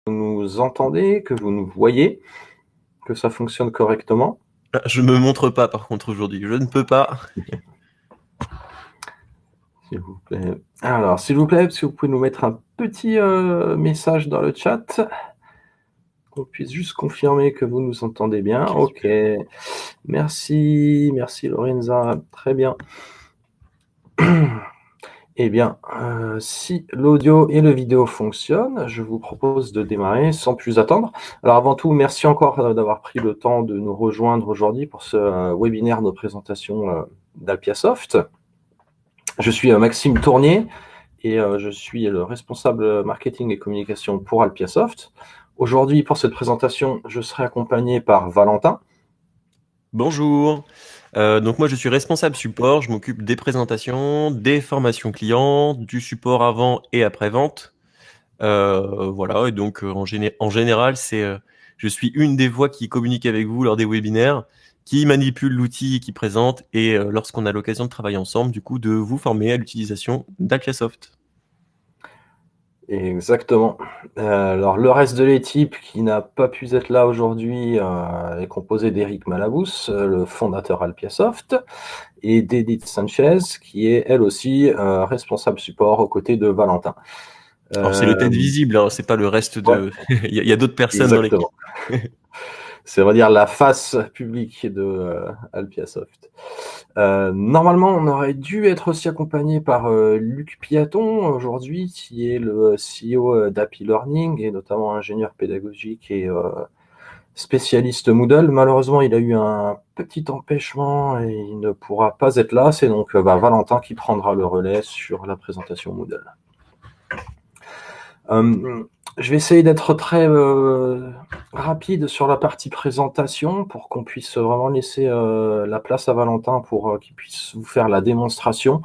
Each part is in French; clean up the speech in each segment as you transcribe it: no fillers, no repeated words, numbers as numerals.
nous entendez, que vous nous voyez, que ça fonctionne correctement. Je me montre pas par contre aujourd'hui, je ne peux pas. S'il vous plaît. Alors, s'il vous plaît, si vous pouvez nous mettre un petit message dans le chat, qu'on puisse juste confirmer que vous nous entendez bien. Ok, merci Lorenza, très bien. Eh bien, si l'audio et le vidéo fonctionnent, je vous propose de démarrer sans plus attendre. Alors avant tout, merci encore d'avoir pris le temps de nous rejoindre aujourd'hui pour ce webinaire de présentation d'Alpiasoft. Je suis Maxime Tournier et je suis le responsable marketing et communication pour Alpiasoft. Aujourd'hui, pour cette présentation, je serai accompagné par Valentin. Bonjour. Donc moi je suis responsable support, je m'occupe des présentations, des formations clients, du support avant et après vente. Voilà, et donc en général, je suis une des voix qui communique avec vous lors des webinaires, qui manipule l'outil qui présente et lorsqu'on a l'occasion de travailler ensemble, du coup, de vous former à l'utilisation d'Alpiasoft. Exactement. Alors, le reste de l'équipe qui n'a pas pu être là aujourd'hui est composé d'Éric Malabous, le fondateur Alpiasoft, et d'Edith Sanchez, qui est elle aussi responsable support aux côtés de Valentin. Alors c'est le tête visible, hein, c'est pas le reste Ouais, de. Il y a d'autres personnes dans l'équipe. exactement. C'est, on va dire, la face publique de Alpiasoft. Normalement, on aurait dû être aussi accompagné par Luc Piaton aujourd'hui, qui est le CEO d'Happy Learning et notamment ingénieur pédagogique et spécialiste Moodle. Malheureusement, il a eu un petit empêchement et il ne pourra pas être là. C'est donc Valentin qui prendra le relais sur la présentation Moodle. Je vais essayer d'être très rapide sur la partie présentation pour qu'on puisse vraiment laisser la place à Valentin pour qu'il puisse vous faire la démonstration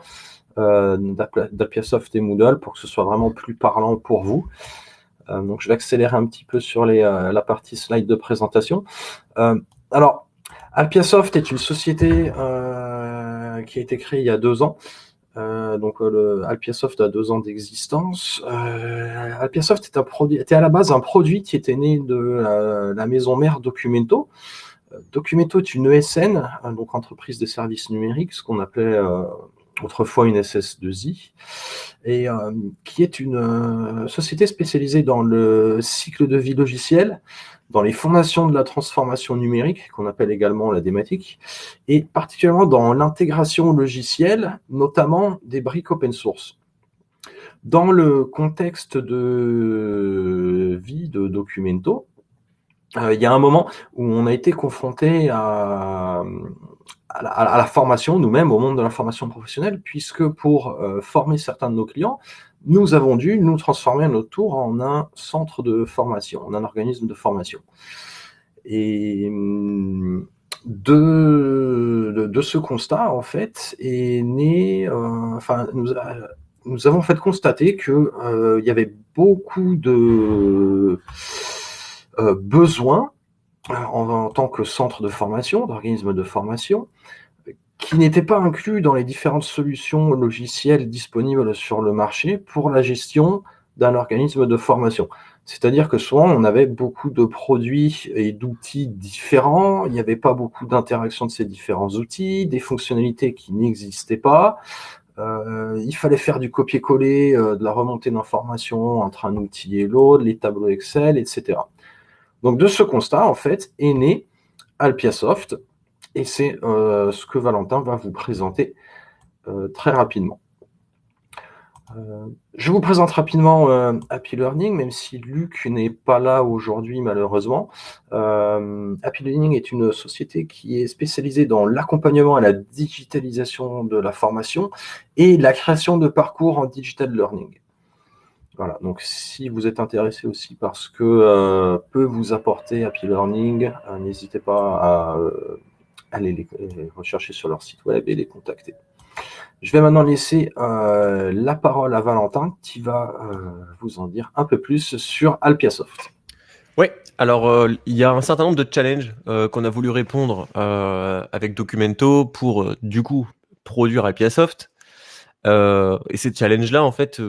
d'Alpiasoft et Moodle pour que ce soit vraiment plus parlant pour vous. Donc je vais accélérer un petit peu sur la partie slide de présentation. Alors, Alpiasoft est une société qui a été créée il y a 2 ans. Alpiasoft a 2 ans d'existence. Alpiasoft était à la base un produit qui était né de la maison mère Documento. Documento est une ESN, donc entreprise de services numériques, ce qu'on appelait autrefois une SS2I, et qui est une société spécialisée dans le cycle de vie logiciel, dans les fondations de la transformation numérique, qu'on appelle également la dématique, et particulièrement dans l'intégration logicielle, notamment des briques open source. Dans le contexte de vie de Documento, il y a un moment où on a été confronté à la formation, nous-mêmes, au monde de la formation professionnelle, puisque pour former certains de nos clients, nous avons dû nous transformer à notre tour en un centre de formation, en un organisme de formation. Et de ce constat, en fait, est né, nous avons en fait constaté que il y avait beaucoup de besoins en tant que centre de formation, d'organisme de formation, qui n'étaient pas inclus dans les différentes solutions logicielles disponibles sur le marché pour la gestion d'un organisme de formation. C'est-à-dire que souvent, on avait beaucoup de produits et d'outils différents, il n'y avait pas beaucoup d'interaction de ces différents outils, des fonctionnalités qui n'existaient pas, il fallait faire du copier-coller, de la remontée d'informations entre un outil et l'autre, les tableaux Excel, etc. Donc de ce constat, en fait, est né Alpiasoft, et c'est ce que Valentin va vous présenter très rapidement. Je vous présente rapidement Happy Learning, même si Luc n'est pas là aujourd'hui malheureusement. Happy Learning est une société qui est spécialisée dans l'accompagnement et la digitalisation de la formation et la création de parcours en digital learning. Voilà, donc si vous êtes intéressé aussi par ce que peut vous apporter Happy Learning, n'hésitez pas à aller les rechercher sur leur site web et les contacter. Je vais maintenant laisser la parole à Valentin qui va vous en dire un peu plus sur Alpiasoft. Oui, alors il y a un certain nombre de challenges qu'on a voulu répondre avec Documento pour du coup produire Alpiasoft. Et ces challenges-là, en fait,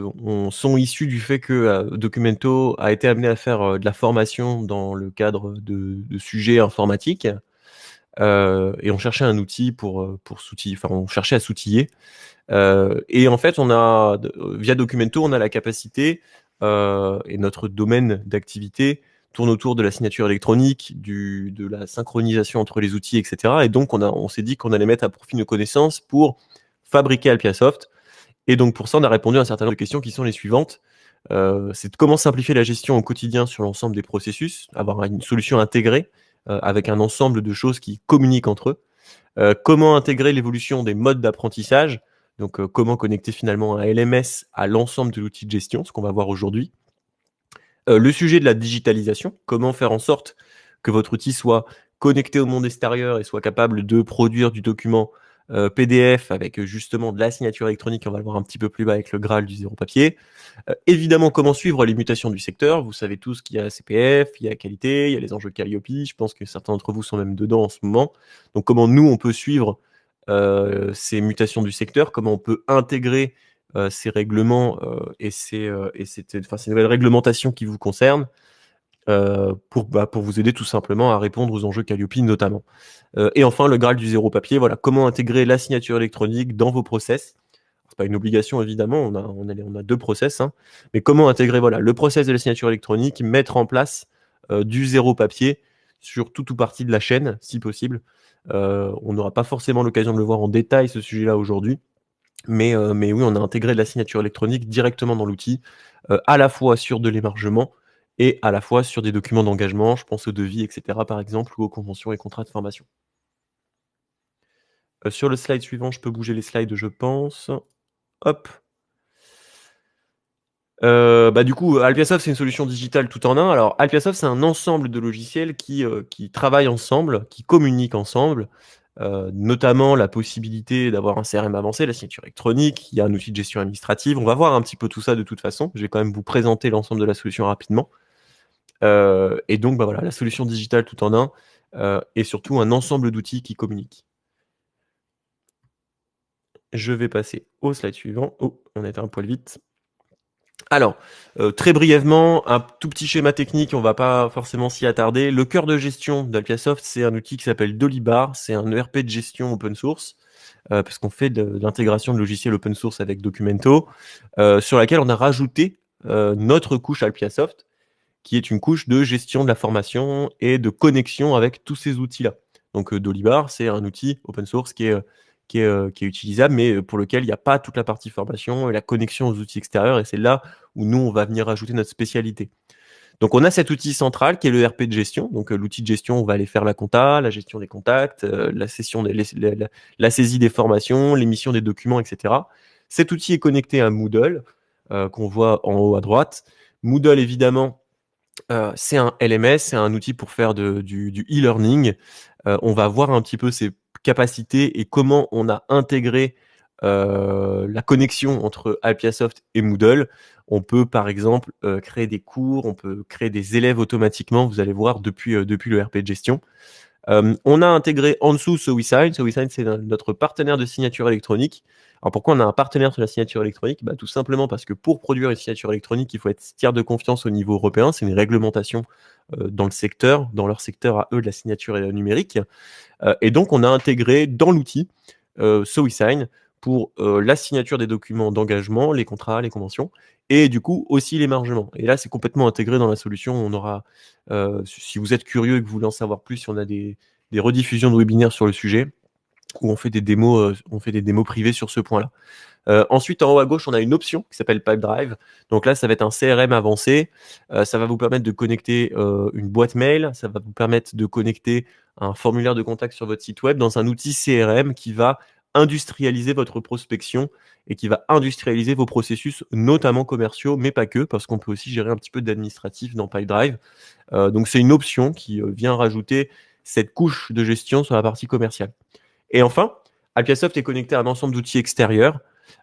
sont issus du fait que Documento a été amené à faire de la formation dans le cadre de sujets informatiques. Et on cherchait un outil pour s'outiller, enfin, on cherchait à s'outiller. Et en fait, via Documento, on a la capacité, et notre domaine d'activité tourne autour de la signature électronique, de la synchronisation entre les outils, etc. Et donc, on s'est dit qu'on allait mettre à profit nos connaissances pour fabriquer Alpiasoft. Et donc, pour ça, on a répondu à un certain nombre de questions qui sont les suivantes. C'est de comment simplifier la gestion au quotidien sur l'ensemble des processus, avoir une solution intégrée avec un ensemble de choses qui communiquent entre eux. Comment intégrer l'évolution des modes d'apprentissage, donc comment connecter finalement un LMS à l'ensemble de l'outil de gestion, ce qu'on va voir aujourd'hui. Le sujet de la digitalisation, comment faire en sorte que votre outil soit connecté au monde extérieur et soit capable de produire du document PDF avec justement de la signature électronique, on va le voir un petit peu plus bas avec le Graal du zéro papier. Évidemment, comment suivre les mutations du secteur. Vous savez tous qu'il y a CPF, il y a qualité, il y a les enjeux de Calliope. Je pense que certains d'entre vous sont même dedans en ce moment. Donc, comment nous, on peut suivre ces mutations du secteur, comment on peut intégrer ces règlements ces nouvelles réglementations qui vous concernent pour vous aider tout simplement à répondre aux enjeux Calliope notamment. Et enfin, le Graal du zéro papier, voilà, comment intégrer la signature électronique dans vos process. C'est pas une obligation évidemment, on a deux process, hein, mais comment intégrer voilà, le process de la signature électronique, mettre en place du zéro papier sur toute ou partie de la chaîne, si possible. On n'aura pas forcément l'occasion de le voir en détail, ce sujet-là, aujourd'hui, mais oui, on a intégré de la signature électronique directement dans l'outil, à la fois sur de l'émargement et à la fois sur des documents d'engagement, je pense aux devis, etc., par exemple, ou aux conventions et contrats de formation. Sur le slide suivant, je peux bouger les slides, je pense. Hop. Du coup, Alpiasoft, c'est une solution digitale tout en un. Alors, Alpiasoft, c'est un ensemble de logiciels qui travaillent ensemble, qui communiquent ensemble, notamment la possibilité d'avoir un CRM avancé, la signature électronique, il y a un outil de gestion administrative. On va voir un petit peu tout ça de toute façon. Je vais quand même vous présenter l'ensemble de la solution rapidement. Et donc, voilà, la solution digitale tout en un, et surtout un ensemble d'outils qui communiquent. Je vais passer au slide suivant. Oh, on a été un poil vite. Alors, très brièvement, un tout petit schéma technique, on va pas forcément s'y attarder. Le cœur de gestion d'Alpiasoft, c'est un outil qui s'appelle Dolibar, c'est un ERP de gestion open source, parce qu'on fait de l'intégration de logiciels open source avec Documento, sur laquelle on a rajouté notre couche Alpiasoft, qui est une couche de gestion de la formation et de connexion avec tous ces outils-là. Donc Dolibar, c'est un outil open source qui est utilisable, mais pour lequel il n'y a pas toute la partie formation et la connexion aux outils extérieurs, et c'est là où nous, on va venir ajouter notre spécialité. Donc on a cet outil central qui est le RP de gestion. Donc l'outil de gestion, on va aller faire la compta, la gestion des contacts, la saisie des formations, l'émission des documents, etc. Cet outil est connecté à Moodle, qu'on voit en haut à droite. Moodle, évidemment, c'est un LMS, c'est un outil pour faire du e-learning. On va voir un petit peu ses capacités et comment on a intégré la connexion entre Alpiasoft et Moodle. On peut par exemple créer des cours, on peut créer des élèves automatiquement, vous allez voir depuis le RP de gestion. On a intégré en dessous SoWeSign. SoWeSign, c'est notre partenaire de signature électronique. Alors pourquoi on a un partenaire sur la signature électronique? Tout simplement parce que pour produire une signature électronique, il faut être tiers de confiance au niveau européen. C'est une réglementation dans le secteur, dans leur secteur à eux de la signature numérique. Et donc on a intégré dans l'outil SoWeSign pour la signature des documents d'engagement, les contrats, les conventions, et du coup aussi l'émargement. Et là, c'est complètement intégré dans la solution. On aura, si vous êtes curieux et que vous voulez en savoir plus, on a des rediffusions de webinaires sur le sujet où on fait des démos privées sur ce point-là. Ensuite, en haut à gauche, on a une option qui s'appelle Pipedrive. Donc là, ça va être un CRM avancé. Ça va vous permettre de connecter une boîte mail. Ça va vous permettre de connecter un formulaire de contact sur votre site web dans un outil CRM qui va industrialiser votre prospection et qui va industrialiser vos processus, notamment commerciaux, mais pas que, parce qu'on peut aussi gérer un petit peu d'administratif dans Pipedrive. Donc c'est une option qui vient rajouter cette couche de gestion sur la partie commerciale. Et enfin, Alpiasoft est connecté à un ensemble d'outils extérieurs.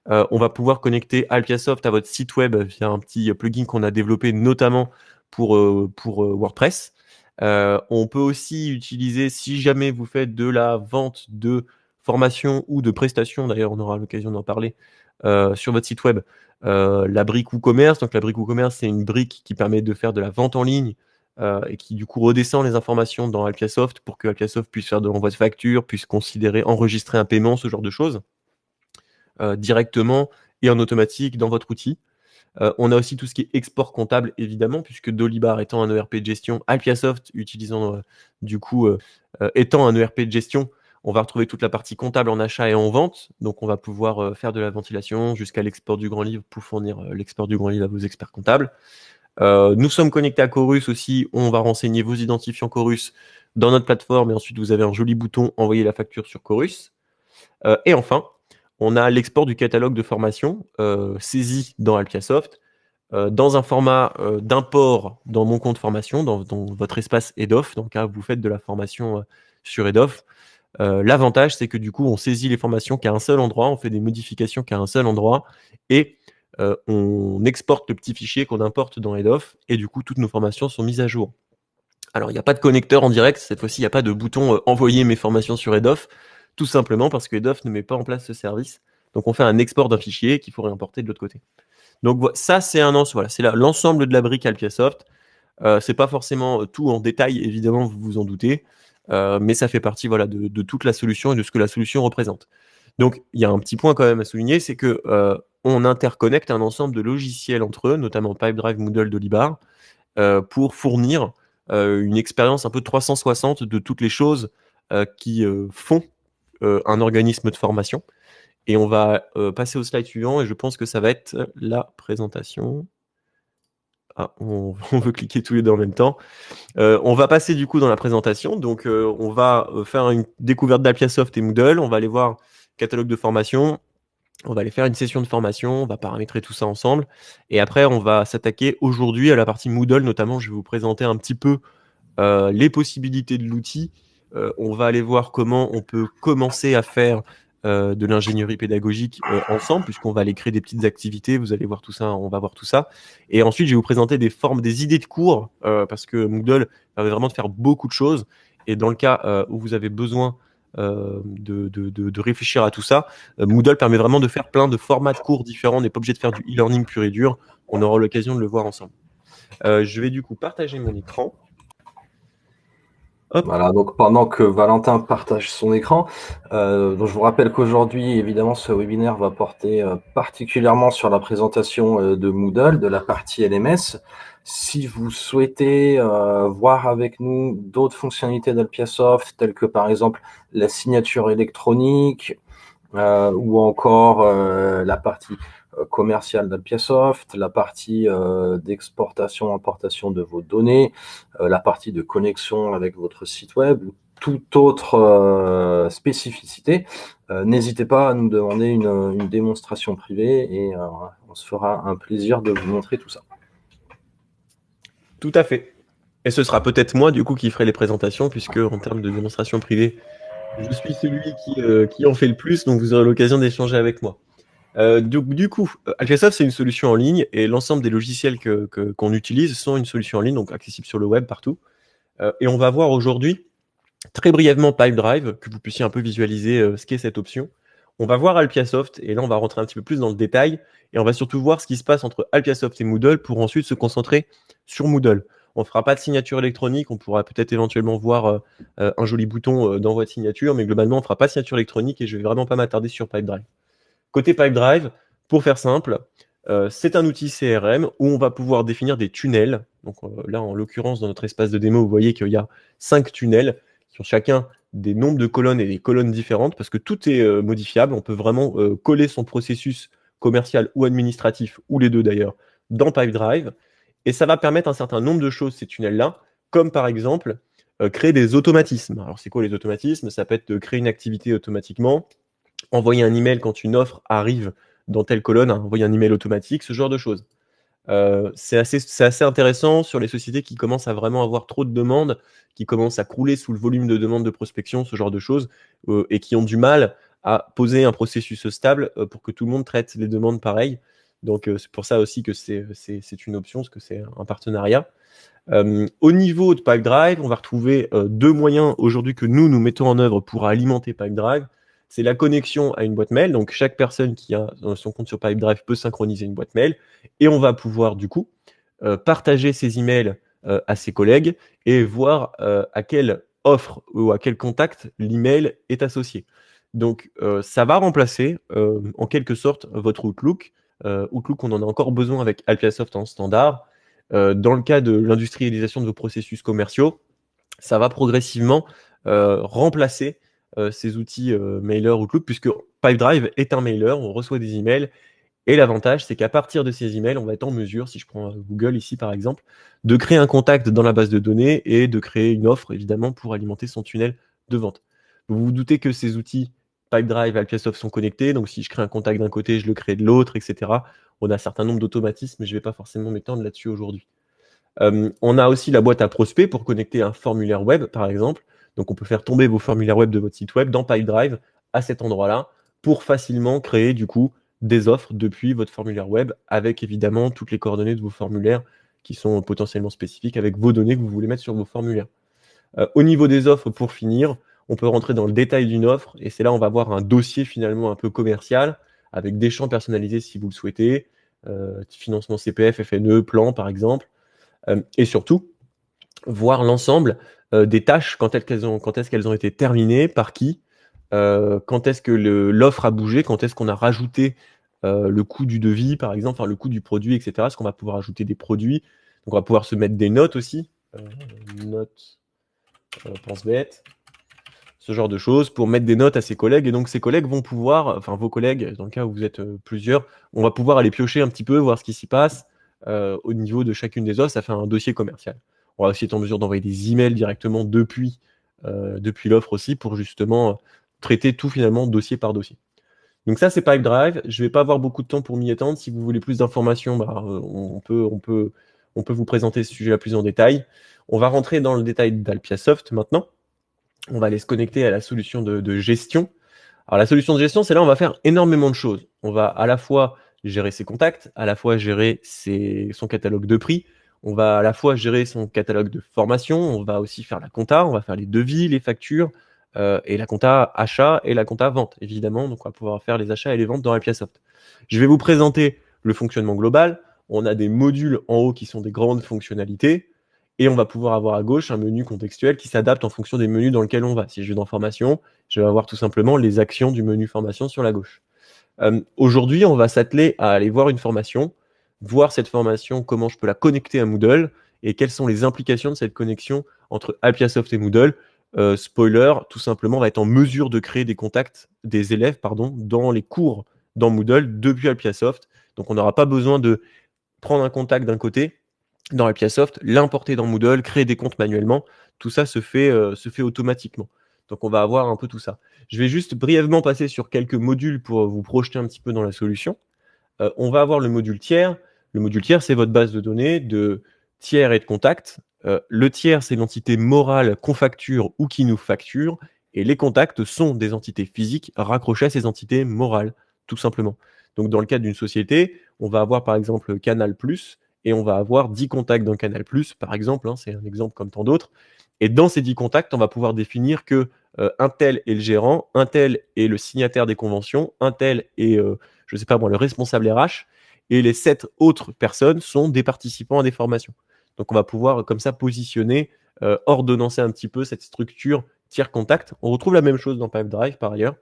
On va pouvoir connecter Alpiasoft à votre site web via un petit plugin qu'on a développé notamment pour WordPress. On peut aussi utiliser, si jamais vous faites de la vente de formation ou de prestations, d'ailleurs on aura l'occasion d'en parler, sur votre site web la brique WooCommerce. Donc la brique WooCommerce, c'est une brique qui permet de faire de la vente en ligne et qui du coup redescend les informations dans Alpiasoft pour que Alpiasoft puisse faire de l'envoi de facture, puisse considérer, enregistrer un paiement, ce genre de choses, directement et en automatique dans votre outil. On a aussi tout ce qui est export comptable, évidemment, puisque Dolibar étant un ERP de gestion, Alpiasoft utilisant étant un ERP de gestion, on va retrouver toute la partie comptable en achat et en vente. Donc on va pouvoir faire de la ventilation jusqu'à l'export du grand livre pour fournir l'export du grand livre à vos experts comptables. Nous sommes connectés à Chorus aussi. On va renseigner vos identifiants Chorus dans notre plateforme et ensuite vous avez un joli bouton envoyer la facture sur Chorus. Et enfin, on a l'export du catalogue de formation saisi dans Alpiasoft dans un format d'import dans mon compte formation, dans votre espace EDOF, dans le cas où vous faites de la formation sur EDOF. L'avantage, c'est que du coup, on saisit les formations qu'à un seul endroit, on fait des modifications qu'à un seul endroit et on exporte le petit fichier qu'on importe dans EDOF et du coup, toutes nos formations sont mises à jour. Alors, il n'y a pas de connecteur en direct, cette fois-ci, il n'y a pas de bouton envoyer mes formations sur EDOF, tout simplement parce que EDOF ne met pas en place ce service. Donc, on fait un export d'un fichier qu'il faut réimporter de l'autre côté. Donc, ça, c'est c'est l'ensemble de la brique Alpiasoft. C'est pas forcément tout en détail, évidemment, vous vous en doutez, mais ça fait partie de toute la solution et de ce que la solution représente. Donc, il y a un petit point quand même à souligner, c'est que on interconnecte un ensemble de logiciels entre eux, notamment Pipedrive, Moodle, Dolibar, pour fournir une expérience un peu 360 de toutes les choses qui font un organisme de formation. Et on va passer au slide suivant, et je pense que ça va être la présentation. Ah, on veut cliquer tous les deux en même temps. On va passer du coup dans la présentation. Donc, on va faire une découverte d'Alpiasoft et Moodle. On va aller voir catalogue de formation. On va aller faire une session de formation. On va paramétrer tout ça ensemble. Et après, on va s'attaquer aujourd'hui à la partie Moodle. Notamment, je vais vous présenter un petit peu les possibilités de l'outil. On va aller voir comment on peut commencer à faire de l'ingénierie pédagogique ensemble, puisqu'on va aller créer des petites activités. Vous allez voir tout ça, on va voir tout ça. Et ensuite, je vais vous présenter des idées de cours, parce que Moodle permet vraiment de faire beaucoup de choses. Et dans le cas où vous avez besoin de réfléchir à tout ça, Moodle permet vraiment de faire plein de formats de cours différents. On n'est pas obligé de faire du e-learning pur et dur. On aura l'occasion de le voir ensemble. Je vais du coup partager mon écran. Hop. Voilà, donc pendant que Valentin partage son écran, donc je vous rappelle qu'aujourd'hui, évidemment, ce webinaire va porter particulièrement sur la présentation de Moodle, de la partie LMS. Si vous souhaitez voir avec nous d'autres fonctionnalités d'Alpiasoft, telles que par exemple la signature électronique ou encore la partie commerciale d'Alpiasoft, la partie d'exportation, importation de vos données, la partie de connexion avec votre site web, toute autre spécificité, n'hésitez pas à nous demander une démonstration privée et on se fera un plaisir de vous montrer tout ça. Tout à fait. Et ce sera peut-être moi, du coup, qui ferai les présentations, puisque en termes de démonstration privée, je suis celui qui en fait le plus, donc vous aurez l'occasion d'échanger avec moi. Du coup, Alpiasoft, c'est une solution en ligne, et l'ensemble des logiciels qu'on utilise sont une solution en ligne, donc accessible sur le web partout. Et on va voir aujourd'hui, très brièvement, Pipedrive, que vous puissiez un peu visualiser ce qu'est cette option. On va voir Alpiasoft, et là, on va rentrer un petit peu plus dans le détail, et on va surtout voir ce qui se passe entre Alpiasoft et Moodle pour ensuite se concentrer sur Moodle. On ne fera pas de signature électronique, on pourra peut-être éventuellement voir un joli bouton d'envoi de signature, mais globalement, on ne fera pas de signature électronique et je ne vais vraiment pas m'attarder sur Pipedrive. Côté Pipedrive, pour faire simple, c'est un outil CRM où on va pouvoir définir des tunnels. Donc là, en l'occurrence, dans notre espace de démo, vous voyez qu'il y a 5 tunnels qui ont chacun des nombres de colonnes et des colonnes différentes parce que tout est modifiable. On peut vraiment coller son processus commercial ou administratif, ou les deux d'ailleurs, dans Pipedrive. Et ça va permettre un certain nombre de choses, ces tunnels-là, comme par exemple créer des automatismes. Alors, c'est quoi les automatismes? Ça peut être de créer une activité automatiquement, envoyer un email quand une offre arrive dans telle colonne, envoyer un email automatique, ce genre de choses. C'est assez intéressant sur les sociétés qui commencent à vraiment avoir trop de demandes, qui commencent à crouler sous le volume de demandes de prospection, ce genre de choses, et qui ont du mal à poser un processus stable pour que tout le monde traite les demandes pareilles. Donc, c'est pour ça aussi que c'est une option, parce que c'est un partenariat. Au niveau de Pipedrive, on va retrouver deux moyens aujourd'hui que nous mettons en œuvre pour alimenter Pipedrive. c'est la connexion à une boîte mail. Donc, chaque personne qui a son compte sur Pipedrive peut synchroniser une boîte mail et on va pouvoir, du coup, partager ses emails à ses collègues et voir à quelle offre ou à quel contact l'email est associé. Donc, ça va remplacer en quelque sorte votre Outlook. Outlook, on en a encore besoin avec Alpiasoft en standard. Dans le cas de l'industrialisation de vos processus commerciaux, ça va progressivement remplacer ces outils mailer Outlook, puisque Pipedrive est un mailer, on reçoit des emails, et l'avantage, c'est qu'à partir de ces emails, on va être en mesure, si je prends Google ici par exemple, de créer un contact dans la base de données et de créer une offre, évidemment, pour alimenter son tunnel de vente. Vous vous doutez que ces outils Pipedrive et Alpiasoft sont connectés, donc si je crée un contact d'un côté, je le crée de l'autre, etc. On a un certain nombre d'automatismes, mais je ne vais pas forcément m'étendre là-dessus aujourd'hui. On a aussi la boîte à prospects pour connecter un formulaire web, par exemple. Donc, on peut faire tomber vos formulaires web de votre site web dans Pipedrive à cet endroit-là pour facilement créer du coup des offres depuis votre formulaire web avec évidemment toutes les coordonnées de vos formulaires qui sont potentiellement spécifiques avec vos données que vous voulez mettre sur vos formulaires. Au niveau des offres, pour finir, on peut rentrer dans le détail d'une offre et c'est là où on va avoir un dossier finalement un peu commercial avec des champs personnalisés si vous le souhaitez, financement CPF, FNE, plan par exemple. Et surtout, voir l'ensemble des tâches, quand est-ce qu'elles ont été terminées, par qui, quand est-ce que l'offre a bougé, quand est-ce qu'on a rajouté le coût du devis, par exemple, enfin, le coût du produit, etc. Est-ce qu'on va pouvoir ajouter des produits? Donc, on va pouvoir se mettre des notes aussi. Notes, pense bête. Ce genre de choses pour mettre des notes à ses collègues. Et donc, ses collègues vont pouvoir, enfin, vos collègues, dans le cas où vous êtes plusieurs, on va pouvoir aller piocher un petit peu, voir ce qui s'y passe au niveau de chacune des offres. Ça fait un dossier commercial. On va aussi être en mesure d'envoyer des emails directement depuis l'offre aussi pour justement traiter tout finalement dossier par dossier. Donc ça, c'est Pipedrive. Je ne vais pas avoir beaucoup de temps pour m'y étendre. Si vous voulez plus d'informations, on peut vous présenter ce sujet-là plus en détail. On va rentrer dans le détail d'Alpiasoft maintenant. On va aller se connecter à la solution de gestion. Alors la solution de gestion, c'est là où on va faire énormément de choses. On va à la fois gérer ses contacts, à la fois gérer son catalogue de prix, on va à la fois gérer son catalogue de formation, on va aussi faire la compta, on va faire les devis, les factures, et la compta achat et la compta vente, évidemment. Donc on va pouvoir faire les achats et les ventes dans Alpiasoft. Je vais vous présenter le fonctionnement global. On a des modules en haut qui sont des grandes fonctionnalités. Et on va pouvoir avoir à gauche un menu contextuel qui s'adapte en fonction des menus dans lesquels on va. Si je vais dans formation, je vais avoir tout simplement les actions du menu formation sur la gauche. Aujourd'hui, on va s'atteler à aller voir une formation, voir cette formation, comment je peux la connecter à Moodle et quelles sont les implications de cette connexion entre Alpiasoft et Moodle. Spoiler, tout simplement, on va être en mesure de créer des contacts des élèves dans les cours dans Moodle depuis Alpiasoft. Donc, on n'aura pas besoin de prendre un contact d'un côté dans Alpiasoft, l'importer dans Moodle, créer des comptes manuellement. Tout ça se fait automatiquement. Donc, on va avoir un peu tout ça. Je vais juste brièvement passer sur quelques modules pour vous projeter un petit peu dans la solution. On va avoir le module tiers. Le module tiers, c'est votre base de données de tiers et de contacts. Le tiers, c'est l'entité morale qu'on facture ou qui nous facture. Et les contacts sont des entités physiques raccrochées à ces entités morales, tout simplement. Donc, dans le cadre d'une société, on va avoir par exemple Canal+, et on va avoir 10 contacts dans Canal+, par exemple, hein, c'est un exemple comme tant d'autres. Et dans ces 10 contacts, on va pouvoir définir que un tel est le gérant, un tel est le signataire des conventions, un tel est, je ne sais pas moi, le responsable RH, et les 7 autres personnes sont des participants à des formations. Donc on va pouvoir comme ça positionner, ordonnancer un petit peu cette structure tiers contact. On retrouve la même chose dans Pipedrive par ailleurs.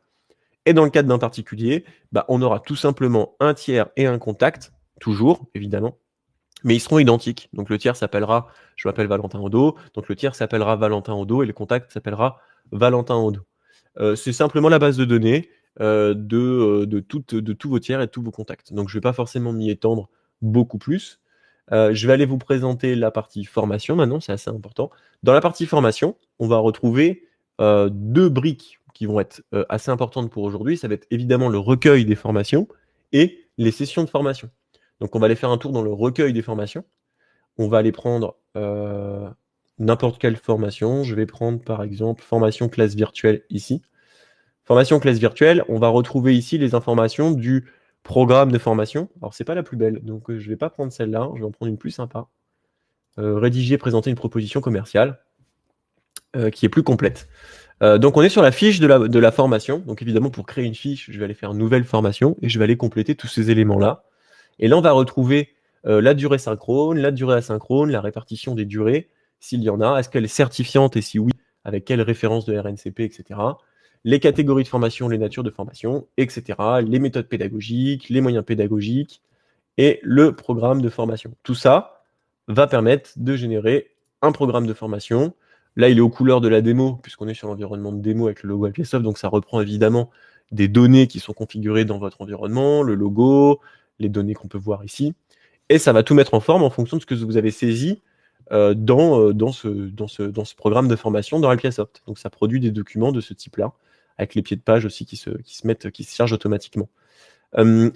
Et dans le cadre d'un particulier, on aura tout simplement un tiers et un contact, toujours évidemment, mais ils seront identiques. Donc le tiers s'appellera, je m'appelle Valentin Odo, donc le tiers s'appellera Valentin Odo et le contact s'appellera Valentin Odo. C'est simplement la base de données de tous vos tiers et de tous vos contacts. Donc je ne vais pas forcément m'y étendre beaucoup plus. Je vais aller vous présenter la partie formation maintenant, c'est assez important. Dans la partie formation, on va retrouver deux briques qui vont être assez importantes pour aujourd'hui. Ça va être évidemment le recueil des formations et les sessions de formation. Donc on va aller faire un tour dans le recueil des formations. On va aller prendre n'importe quelle formation. Je vais prendre par exemple formation classe virtuelle ici. Formation classe virtuelle, on va retrouver ici les informations du programme de formation. Alors c'est pas la plus belle, donc je vais pas prendre celle-là, je vais en prendre une plus sympa. Rédiger, présenter une proposition commerciale qui est plus complète. Donc on est sur la fiche de la formation. Donc évidemment, pour créer une fiche, je vais aller faire une nouvelle formation et je vais aller compléter tous ces éléments-là. Et là, on va retrouver la durée synchrone, la durée asynchrone, la répartition des durées, s'il y en a, est-ce qu'elle est certifiante et si oui, avec quelle référence de RNCP, etc. Les catégories de formation, les natures de formation, etc. Les méthodes pédagogiques, les moyens pédagogiques et le programme de formation. Tout ça va permettre de générer un programme de formation. Là, il est aux couleurs de la démo, puisqu'on est sur l'environnement de démo avec le logo Alpiasoft, donc ça reprend évidemment des données qui sont configurées dans votre environnement, le logo, les données qu'on peut voir ici, et ça va tout mettre en forme en fonction de ce que vous avez saisi dans ce programme de formation dans Alpiasoft. Donc ça produit des documents de ce type-là, avec les pieds de page aussi qui se chargent automatiquement.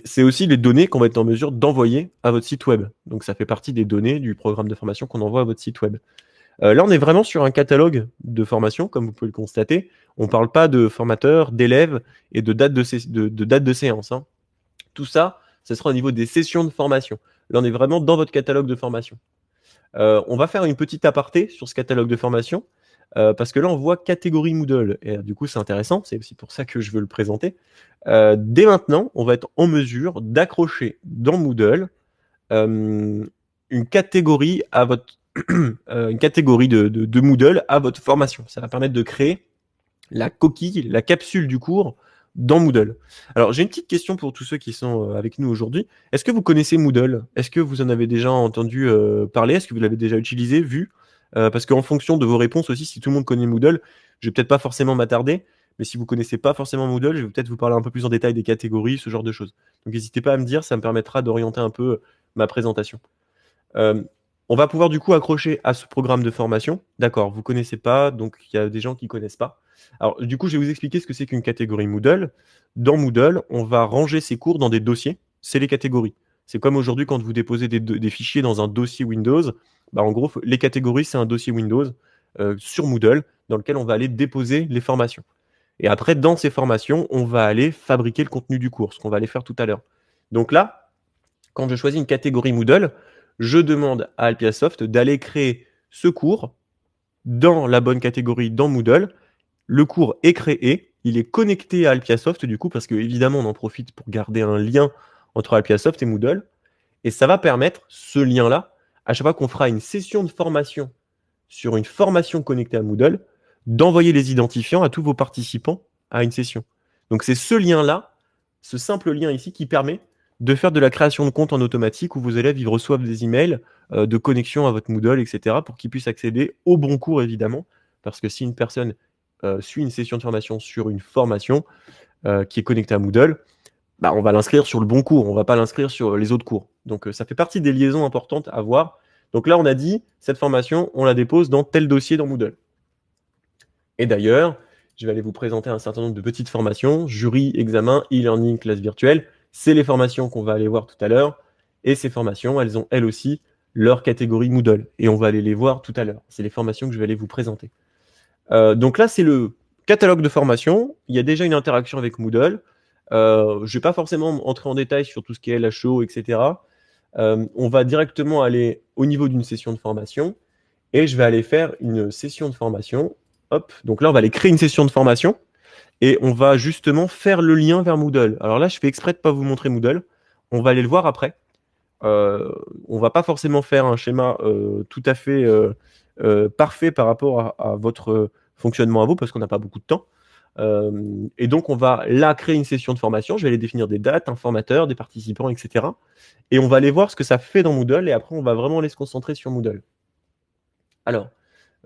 C'est aussi les données qu'on va être en mesure d'envoyer à votre site web. Donc ça fait partie des données du programme de formation qu'on envoie à votre site web. Là, on est vraiment sur un catalogue de formation, comme vous pouvez le constater. On ne parle pas de formateurs, d'élèves et de date de séance. Hein. Tout ça, ce sera au niveau des sessions de formation. Là, on est vraiment dans votre catalogue de formation. On va faire une petite aparté sur ce catalogue de formation, parce que là, on voit catégorie Moodle. Et du coup, c'est intéressant, c'est aussi pour ça que je veux le présenter. Dès maintenant, on va être en mesure d'accrocher dans Moodle une catégorie à votre une catégorie de Moodle à votre formation. Ça va permettre de créer la coquille, la capsule du cours dans Moodle. Alors, j'ai une petite question pour tous ceux qui sont avec nous aujourd'hui. Est-ce que vous connaissez Moodle? Est-ce que vous en avez déjà entendu parler? Est-ce que vous l'avez déjà utilisé, vu? Parce qu'en fonction de vos réponses aussi, si tout le monde connaît Moodle, je vais peut-être pas forcément m'attarder, mais si vous connaissez pas forcément Moodle, je vais peut-être vous parler un peu plus en détail des catégories, ce genre de choses. Donc, n'hésitez pas à me dire, ça me permettra d'orienter un peu ma présentation. Euh, on va pouvoir du coup accrocher à ce programme de formation. D'accord, vous connaissez pas, donc il y a des gens qui connaissent pas. Alors du coup, je vais vous expliquer ce que c'est qu'une catégorie Moodle. Dans Moodle, on va ranger ces cours dans des dossiers. C'est les catégories. C'est comme aujourd'hui quand vous déposez des fichiers dans un dossier Windows. Bah, en gros, les catégories, c'est un dossier Windows sur Moodle dans lequel on va aller déposer les formations. Et après, dans ces formations, on va aller fabriquer le contenu du cours, ce qu'on va aller faire tout à l'heure. Donc là, quand je choisis une catégorie Moodle, je demande à Alpiasoft d'aller créer ce cours dans la bonne catégorie dans Moodle. Le cours est créé, il est connecté à Alpiasoft du coup, parce que évidemment on en profite pour garder un lien entre Alpiasoft et Moodle, et ça va permettre ce lien-là, à chaque fois qu'on fera une session de formation sur une formation connectée à Moodle, d'envoyer les identifiants à tous vos participants à une session. Donc c'est ce lien-là, ce simple lien ici, qui permet de faire de la création de compte en automatique où vos élèves ils reçoivent des emails de connexion à votre Moodle, etc., pour qu'ils puissent accéder au bon cours, évidemment. Parce que si une personne suit une session de formation sur une formation qui est connectée à Moodle, bah, on va l'inscrire sur le bon cours, on ne va pas l'inscrire sur les autres cours. Donc ça fait partie des liaisons importantes à voir. Donc là, on a dit, cette formation, on la dépose dans tel dossier dans Moodle. Et d'ailleurs, je vais aller vous présenter un certain nombre de petites formations, jury, examen, e-learning, classe virtuelle. C'est les formations qu'on va aller voir tout à l'heure. Et ces formations, elles ont elles aussi leur catégorie Moodle. Et on va aller les voir tout à l'heure. C'est les formations que je vais aller vous présenter. Donc là, c'est le catalogue de formation. Il y a déjà une interaction avec Moodle. Je ne vais pas forcément entrer en détail sur tout ce qui est LHO, etc. On va directement aller au niveau d'une session de formation et je vais aller faire une session de formation. Hop, donc là, on va aller créer une session de formation et on va justement faire le lien vers Moodle. Alors là, je fais exprès de ne pas vous montrer Moodle. On va aller le voir après. On va pas forcément faire un schéma tout à fait parfait par rapport à votre fonctionnement à vous parce qu'on n'a pas beaucoup de temps. Et donc, on va là créer une session de formation. Je vais aller définir des dates, un formateur, des participants, etc. Et on va aller voir ce que ça fait dans Moodle et après, on va vraiment aller se concentrer sur Moodle. Alors,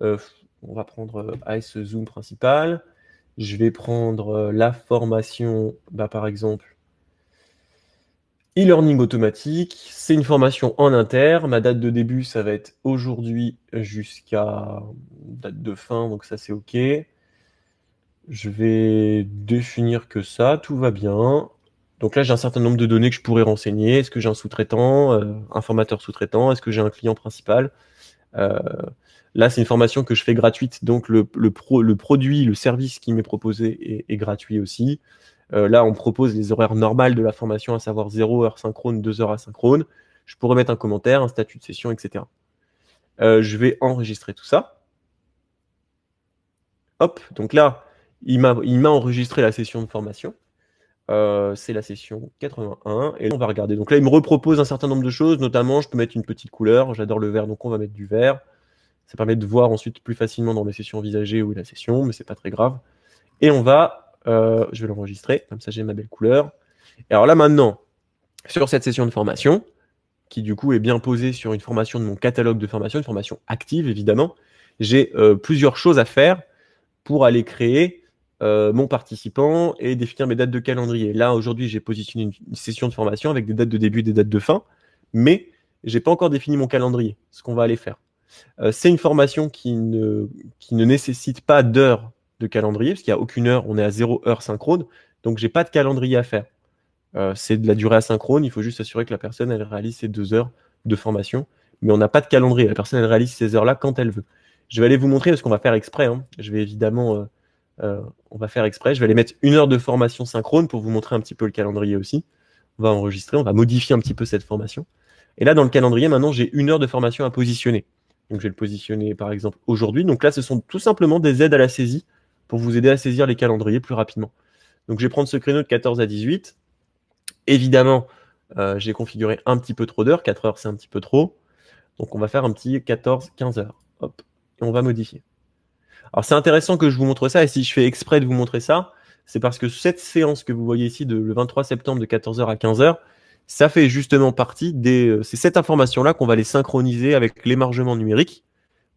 on va prendre AS Zoom principal. Je vais prendre la formation, par exemple, e-learning automatique. C'est une formation en inter. Ma date de début, ça va être aujourd'hui jusqu'à date de fin, donc ça c'est OK. Je vais définir que ça, tout va bien. Donc là, j'ai un certain nombre de données que je pourrais renseigner. Est-ce que j'ai un sous-traitant, un formateur sous-traitant? Est-ce que j'ai un client principal? Là, c'est une formation que je fais gratuite, donc le produit, le service qui m'est proposé est gratuit aussi. Là, on propose les horaires normales de la formation, à savoir 0 heure synchrone, 2 heures asynchrone. Je pourrais mettre un commentaire, un statut de session, etc. Je vais enregistrer tout ça. Hop, donc là, il m'a enregistré la session de formation. C'est la session 81 et là, on va regarder. Donc là, il me repropose un certain nombre de choses, notamment je peux mettre une petite couleur. J'adore le vert, donc on va mettre du vert. Ça permet de voir ensuite plus facilement dans les sessions envisagées où est la session, mais c'est pas très grave. Et je vais l'enregistrer, comme ça j'ai ma belle couleur. Et alors là maintenant, sur cette session de formation, qui du coup est bien posée sur une formation de mon catalogue de formation, une formation active évidemment, j'ai plusieurs choses à faire pour aller créer mon participant et définir mes dates de calendrier. Là, aujourd'hui, j'ai positionné une session de formation avec des dates de début et des dates de fin, mais j'ai pas encore défini mon calendrier, ce qu'on va aller faire. C'est une formation qui ne nécessite pas d'heures de calendrier, parce qu'il n'y a aucune heure, on est à 0 heure synchrone, donc j'ai pas de calendrier à faire. C'est de la durée asynchrone, il faut juste s'assurer que la personne elle réalise ses 2 heures de formation, mais on n'a pas de calendrier, la personne elle réalise ces heures-là quand elle veut. Je vais aller vous montrer parce qu'on va faire exprès, hein. Je vais évidemment, on va faire exprès, je vais aller mettre 1 heure de formation synchrone pour vous montrer un petit peu le calendrier aussi. On va enregistrer, on va modifier un petit peu cette formation. Et là, dans le calendrier, maintenant, j'ai 1 heure de formation à positionner. Donc, je vais le positionner, par exemple, aujourd'hui. Donc là, ce sont tout simplement des aides à la saisie pour vous aider à saisir les calendriers plus rapidement. Donc, je vais prendre ce créneau de 14 à 18. Évidemment, j'ai configuré un petit peu trop d'heures. 4 heures, c'est un petit peu trop. Donc, on va faire un petit 14, 15 heures. Hop. Et on va modifier. Alors, c'est intéressant que je vous montre ça. Et si je fais exprès de vous montrer ça, c'est parce que cette séance que vous voyez ici, le 23 septembre de 14h à 15h, ça fait justement partie c'est cette information-là qu'on va les synchroniser avec l'émargement numérique.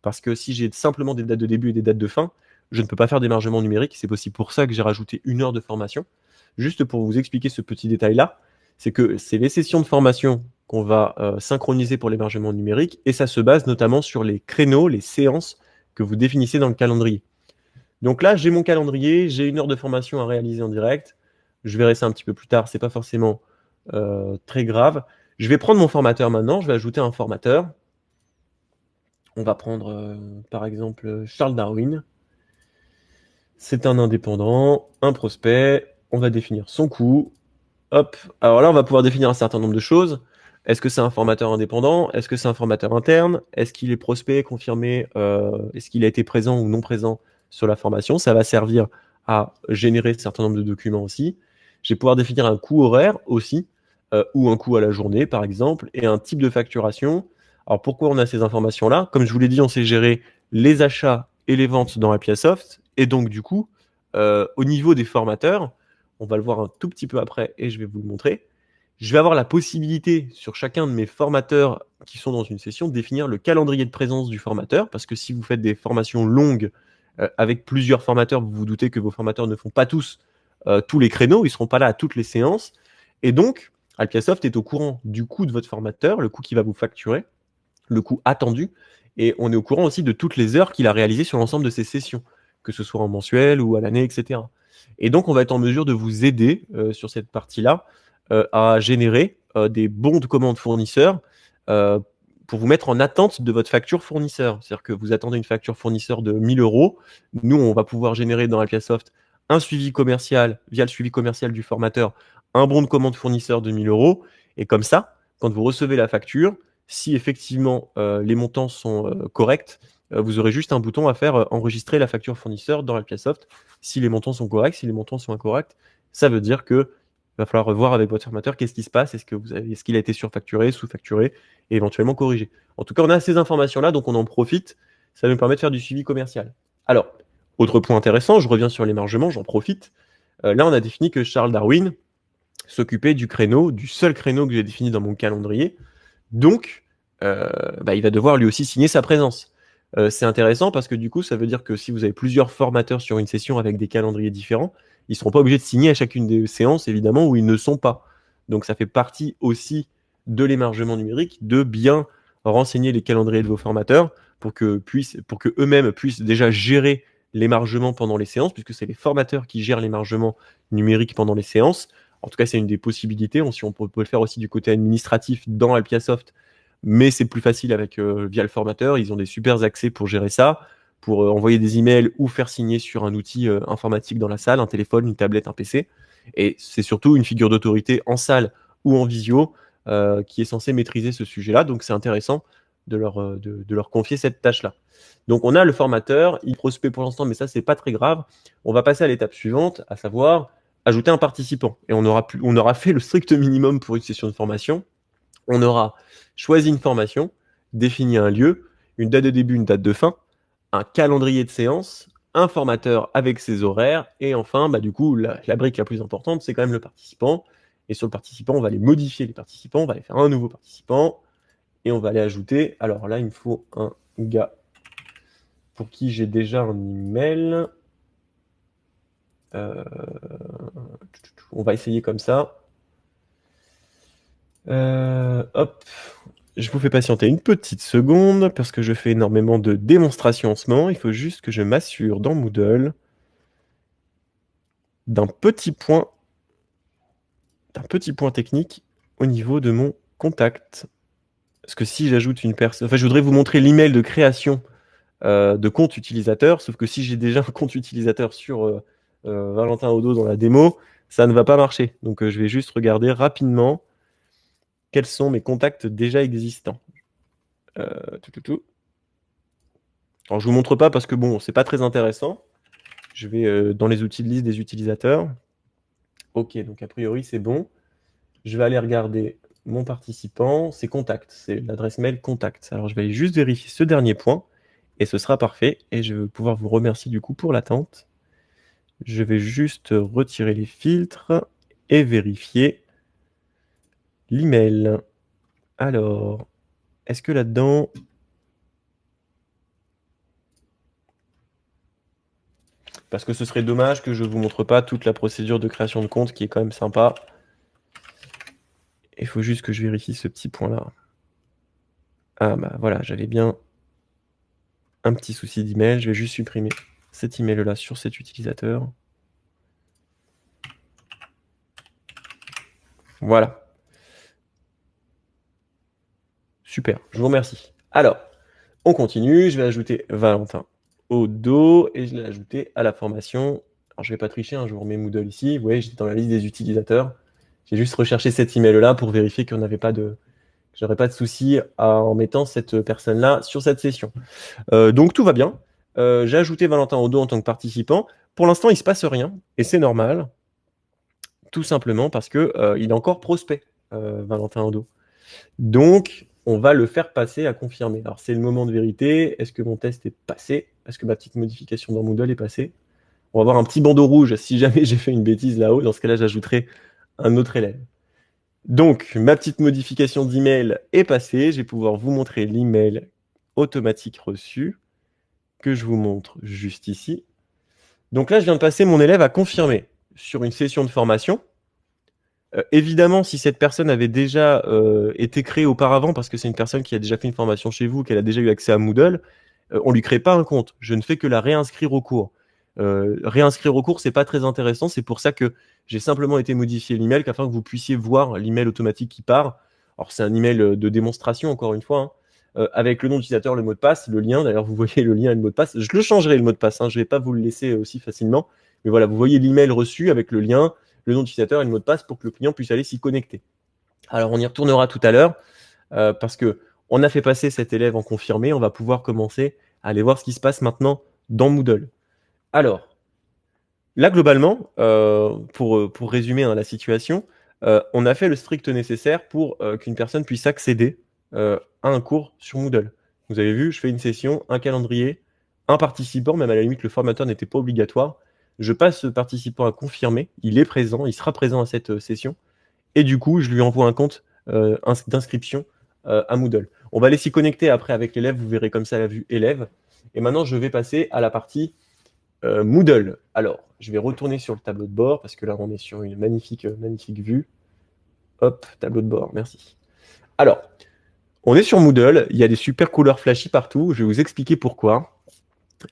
Parce que si j'ai simplement des dates de début et des dates de fin, je ne peux pas faire d'émargement numérique. C'est aussi pour ça que j'ai rajouté 1 heure de formation. Juste pour vous expliquer ce petit détail-là, c'est que c'est les sessions de formation qu'on va synchroniser pour l'émargement numérique et ça se base notamment sur les créneaux, les séances que vous définissez dans le calendrier. Donc là, j'ai mon calendrier, j'ai 1 heure de formation à réaliser en direct. Je verrai ça un petit peu plus tard, c'est pas forcément très grave. Je vais prendre mon formateur maintenant, je vais ajouter un formateur. On va prendre par exemple Charles Darwin. C'est un indépendant, un prospect. On va définir son coût. Hop. Alors là, on va pouvoir définir un certain nombre de choses. Est-ce que c'est un formateur indépendant? Est-ce que c'est un formateur interne? Est-ce qu'il est prospect, confirmé? Est-ce qu'il a été présent ou non présent sur la formation? Ça va servir à générer un certain nombre de documents aussi. Je vais pouvoir définir un coût horaire aussi, ou un coût à la journée, par exemple, et un type de facturation. Alors pourquoi on a ces informations-là? Comme je vous l'ai dit, on sait gérer les achats et les ventes dans Appiasoft. Et donc, du coup, au niveau des formateurs, on va le voir un tout petit peu après et je vais vous le montrer. Je vais avoir la possibilité sur chacun de mes formateurs qui sont dans une session de définir le calendrier de présence du formateur parce que si vous faites des formations longues avec plusieurs formateurs, vous vous doutez que vos formateurs ne font pas tous les créneaux, ils ne seront pas là à toutes les séances. Et donc, Alpiasoft est au courant du coût de votre formateur, le coût qu'il va vous facturer, le coût attendu, et on est au courant aussi de toutes les heures qu'il a réalisées sur l'ensemble de ses sessions, que ce soit en mensuel ou à l'année, etc. Et donc, on va être en mesure de vous aider sur cette partie-là à générer des bons de commande fournisseurs pour vous mettre en attente de votre facture fournisseur. C'est-à-dire que vous attendez une facture fournisseur de 1 000 euros. Nous, on va pouvoir générer dans Alpiasoft un suivi commercial, via le suivi commercial du formateur, un bon de commande fournisseur de 1 000 euros. Et comme ça, quand vous recevez la facture, si effectivement les montants sont corrects, vous aurez juste un bouton à faire enregistrer la facture fournisseur dans Alpiasoft. Si les montants sont corrects, si les montants sont incorrects, ça veut dire que il va falloir revoir avec votre formateur qu'est-ce qui se passe, est-ce qu'il a été surfacturé, sous-facturé, et éventuellement corrigé. En tout cas, on a ces informations-là, donc on en profite. Ça nous permet de faire du suivi commercial. Alors, autre point intéressant, je reviens sur l'émargement, j'en profite. Là, on a défini que Charles Darwin s'occupait du créneau, du seul créneau que j'ai défini dans mon calendrier. Donc, il va devoir lui aussi signer sa présence. C'est intéressant parce que du coup, ça veut dire que si vous avez plusieurs formateurs sur une session avec des calendriers différents, ils ne seront pas obligés de signer à chacune des séances, évidemment, où ils ne sont pas. Donc, ça fait partie aussi de l'émargement numérique de bien renseigner les calendriers de vos formateurs pour que eux-mêmes puissent déjà gérer l'émargement pendant les séances, puisque c'est les formateurs qui gèrent l'émargement numérique pendant les séances. En tout cas, c'est une des possibilités. On peut le faire aussi du côté administratif dans Alpiasoft, mais c'est plus facile via le formateur. Ils ont des super accès pour gérer ça, pour envoyer des emails ou faire signer sur un outil informatique dans la salle, un téléphone, une tablette, un PC. Et c'est surtout une figure d'autorité en salle ou en visio qui est censée maîtriser ce sujet-là. Donc c'est intéressant de leur confier cette tâche-là. Donc, on a le formateur, il prospect pour l'instant, mais ça, c'est pas très grave. On va passer à l'étape suivante, à savoir ajouter un participant. Et on aura fait le strict minimum pour une session de formation. On aura choisi une formation, défini un lieu, une date de début, une date de fin, un calendrier de séance, un formateur avec ses horaires, et enfin, du coup, la brique la plus importante, c'est quand même le participant. Et sur le participant, on va aller modifier les participants, on va aller faire un nouveau participant, et on va aller ajouter. Alors là, il me faut un gars pour qui j'ai déjà un email. On va essayer comme ça. Hop. Je vous fais patienter une petite seconde parce que je fais énormément de démonstrations en ce moment. Il faut juste que je m'assure dans Moodle d'un petit point technique au niveau de mon contact. Parce que si j'ajoute une personne... Enfin, je voudrais vous montrer l'email de création de compte utilisateur, sauf que si j'ai déjà un compte utilisateur sur Valentin Odo dans la démo, ça ne va pas marcher. Donc, je vais juste regarder rapidement quels sont mes contacts déjà existants. Alors, je vous montre pas parce que bon, c'est pas très intéressant. Je vais dans les outils de liste des utilisateurs. Ok, donc a priori c'est bon. Je vais aller regarder mon participant, ses contacts, c'est l'adresse mail contact. Alors je vais juste vérifier ce dernier point et ce sera parfait. Et je vais pouvoir vous remercier du coup pour l'attente. Je vais juste retirer les filtres et vérifier l'email. Alors, est-ce que là-dedans... Parce que ce serait dommage que je ne vous montre pas toute la procédure de création de compte qui est quand même sympa. Il faut juste que je vérifie ce petit point-là. Ah voilà, j'avais bien un petit souci d'email. Je vais juste supprimer cet email-là sur cet utilisateur. Voilà. Super, je vous remercie. Alors, on continue. Je vais ajouter Valentin au dos et je l'ai ajouté à la formation. Alors, je ne vais pas tricher, je vous remets Moodle ici. Vous voyez, j'étais dans la liste des utilisateurs. J'ai juste recherché cet email-là pour vérifier qu'on n'avait pas de... J'aurais pas de souci en mettant cette personne-là sur cette session. Donc tout va bien. J'ai ajouté Valentin Odo en tant que participant. Pour l'instant, il ne se passe rien et c'est normal. Tout simplement parce que il est encore prospect, Valentin Odo. Donc, on va le faire passer à confirmer. Alors, c'est le moment de vérité. Est-ce que mon test est passé? Est-ce que ma petite modification dans Moodle est passée? On va avoir un petit bandeau rouge si jamais j'ai fait une bêtise là-haut. Dans ce cas-là, j'ajouterai un autre élève. Donc, ma petite modification d'email est passée. Je vais pouvoir vous montrer l'email automatique reçu que je vous montre juste ici. Donc là, je viens de passer mon élève à confirmer sur une session de formation. Évidemment, si cette personne avait déjà été créée auparavant, parce que c'est une personne qui a déjà fait une formation chez vous, qu'elle a déjà eu accès à Moodle, on lui crée pas un compte. Je ne fais que la réinscrire au cours. Réinscrire au cours, c'est pas très intéressant. C'est pour ça que j'ai simplement été modifier l'email, afin que vous puissiez voir l'email automatique qui part. Alors, c'est un email de démonstration, encore une fois, avec le nom d'utilisateur, le mot de passe, le lien. D'ailleurs, vous voyez le lien et le mot de passe. Je le changerai, le mot de passe. Je ne vais pas vous le laisser aussi facilement. Mais voilà, vous voyez l'email reçu avec le lien, le nom d'utilisateur et le mot de passe pour que le client puisse aller s'y connecter. Alors, on y retournera tout à l'heure parce que on a fait passer cet élève en confirmé. On va pouvoir commencer à aller voir ce qui se passe maintenant dans Moodle. Alors, là, globalement, pour résumer la situation, on a fait le strict nécessaire pour qu'une personne puisse accéder à un cours sur Moodle. Vous avez vu, je fais une session, un calendrier, un participant, même à la limite, le formateur n'était pas obligatoire. Je passe ce participant à confirmer, il est présent, il sera présent à cette session, et du coup, je lui envoie un compte d'inscription à Moodle. On va aller s'y connecter après avec l'élève, vous verrez comme ça la vue élève. Et maintenant, je vais passer à la partie Moodle. Alors, je vais retourner sur le tableau de bord parce que là, on est sur une magnifique vue. Hop, tableau de bord, merci. Alors, on est sur Moodle. Il y a des super couleurs flashy partout. Je vais vous expliquer pourquoi.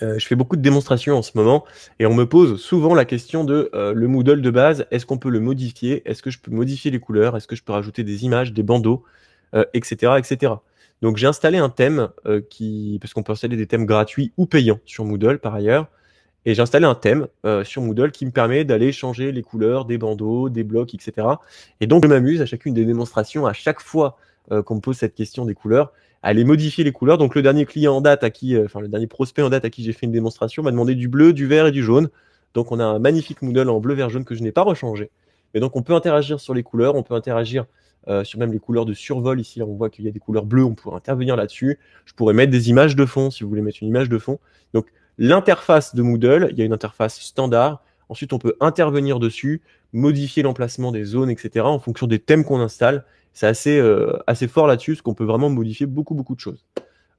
Je fais beaucoup de démonstrations en ce moment et on me pose souvent la question de le Moodle de base, est-ce qu'on peut le modifier? Est-ce que je peux modifier les couleurs? Est-ce que je peux rajouter des images, des bandeaux, etc., etc. Donc, j'ai installé un thème parce qu'on peut installer des thèmes gratuits ou payants sur Moodle par ailleurs. Et j'ai installé un thème sur Moodle qui me permet d'aller changer les couleurs des bandeaux, des blocs, etc. Et donc, je m'amuse à chacune des démonstrations, à chaque fois qu'on me pose cette question des couleurs, à aller modifier les couleurs. Donc le dernier client en date le dernier prospect en date à qui j'ai fait une démonstration m'a demandé du bleu, du vert et du jaune. Donc on a un magnifique Moodle en bleu, vert, jaune que je n'ai pas rechangé. Mais donc on peut interagir sur les couleurs, on peut interagir sur même les couleurs de survol. Ici, là, on voit qu'il y a des couleurs bleues, on pourrait intervenir là-dessus. Je pourrais mettre des images de fond si vous voulez mettre une image de fond. Donc l'interface de Moodle, il y a une interface standard. Ensuite, on peut intervenir dessus, modifier l'emplacement des zones, etc. en fonction des thèmes qu'on installe. C'est assez fort là-dessus, parce qu'on peut vraiment modifier beaucoup, beaucoup de choses.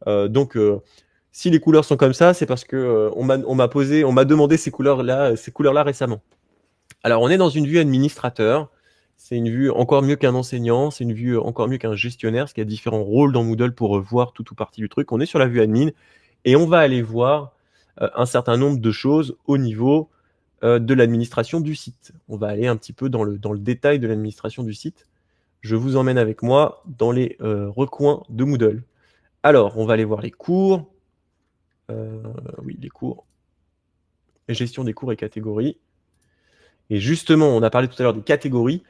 Donc, si les couleurs sont comme ça, c'est parce que on m'a demandé ces couleurs-là récemment. Alors, on est dans une vue administrateur. C'est une vue encore mieux qu'un enseignant, c'est une vue encore mieux qu'un gestionnaire, parce qu'il y a différents rôles dans Moodle pour voir tout ou partie du truc. On est sur la vue admin et on va aller voir un certain nombre de choses au niveau de l'administration du site. On va aller un petit peu dans le détail de l'administration du site. Je vous emmène avec moi dans les recoins de Moodle. Alors, on va aller voir les cours. Oui, les cours. Gestion des cours et catégories. Et justement, on a parlé tout à l'heure des catégories.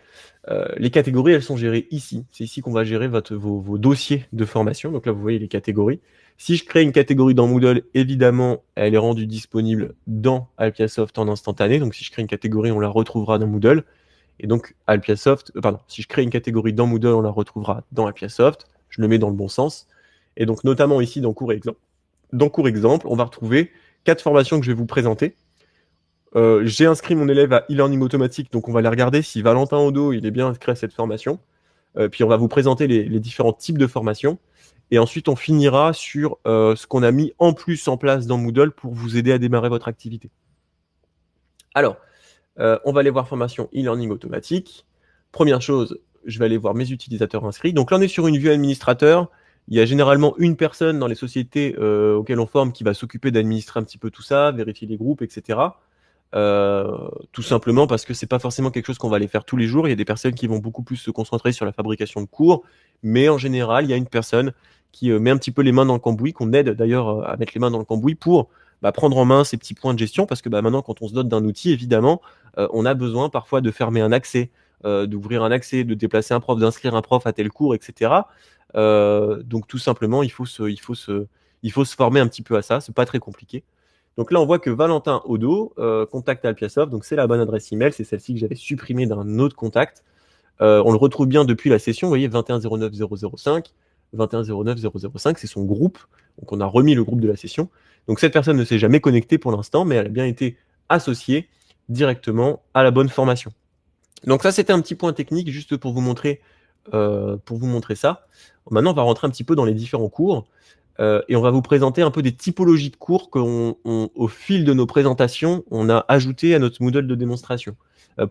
Les catégories, elles sont gérées ici. C'est ici qu'on va gérer vos dossiers de formation. Donc là, vous voyez les catégories. Si je crée une catégorie dans Moodle, évidemment, elle est rendue disponible dans Alpiasoft en instantané. Donc si je crée une catégorie, on la retrouvera dans Moodle. Et donc si je crée une catégorie dans Moodle, on la retrouvera dans Alpiasoft. Je le mets dans le bon sens. Et donc notamment ici dans cours exemple, on va retrouver 4 formations que je vais vous présenter. J'ai inscrit mon élève à e-learning automatique, donc on va aller regarder si Valentin Odo il est bien inscrit à cette formation. Puis on va vous présenter les différents types de formations. Et ensuite, on finira sur ce qu'on a mis en plus en place dans Moodle pour vous aider à démarrer votre activité. Alors, on va aller voir formation e-learning automatique. Première chose, je vais aller voir mes utilisateurs inscrits. Donc là, on est sur une vue administrateur. Il y a généralement une personne dans les sociétés auxquelles on forme qui va s'occuper d'administrer un petit peu tout ça, vérifier les groupes, etc. Tout simplement parce que c'est pas forcément quelque chose qu'on va aller faire tous les jours. Il y a des personnes qui vont beaucoup plus se concentrer sur la fabrication de cours, mais en général, il y a une personne qui met un petit peu les mains dans le cambouis, qu'on aide d'ailleurs à mettre les mains dans le cambouis pour prendre en main ces petits points de gestion, parce que maintenant, quand on se dote d'un outil, évidemment, on a besoin parfois de fermer un accès, d'ouvrir un accès, de déplacer un prof, d'inscrire un prof à tel cours, etc. Donc tout simplement, il faut se former un petit peu à ça. C'est pas très compliqué. Donc là, on voit que Valentin Odo contacte Alpiasoft. Donc c'est la bonne adresse email, c'est celle-ci que j'avais supprimée d'un autre contact. On le retrouve bien depuis la session, vous voyez, 2109005. 2109005, c'est son groupe. Donc on a remis le groupe de la session. Donc cette personne ne s'est jamais connectée pour l'instant, mais elle a bien été associée directement à la bonne formation. Donc ça, c'était un petit point technique juste pour vous montrer ça. Maintenant, on va rentrer un petit peu dans les différents cours. Et on va vous présenter un peu des typologies de cours qu'au fil de nos présentations, on a ajouté à notre Moodle de démonstration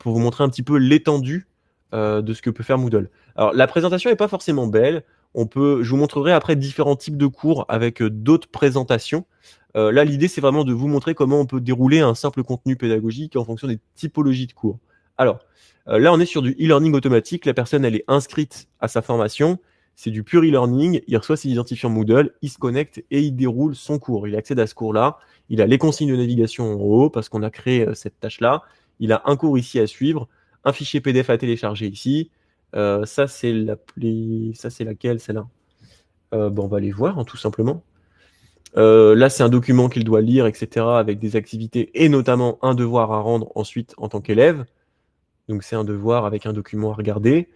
pour vous montrer un petit peu l'étendue de ce que peut faire Moodle. Alors, la présentation n'est pas forcément belle. Je vous montrerai après différents types de cours avec d'autres présentations. Là, l'idée, c'est vraiment de vous montrer comment on peut dérouler un simple contenu pédagogique en fonction des typologies de cours. Alors, là, on est sur du e-learning automatique. La personne, elle est inscrite à sa formation. C'est du pur e-learning. Il reçoit ses identifiants Moodle, il se connecte et il déroule son cours. Il accède à ce cours-là. Il a les consignes de navigation en haut parce qu'on a créé cette tâche-là. Il a un cours ici à suivre, un fichier PDF à télécharger ici. Ça, c'est l'appli. Ça, c'est laquelle, celle-là on va aller voir, tout simplement. Là, c'est un document qu'il doit lire, etc., avec des activités et notamment un devoir à rendre ensuite en tant qu'élève. Donc, c'est un devoir avec un document à regarder.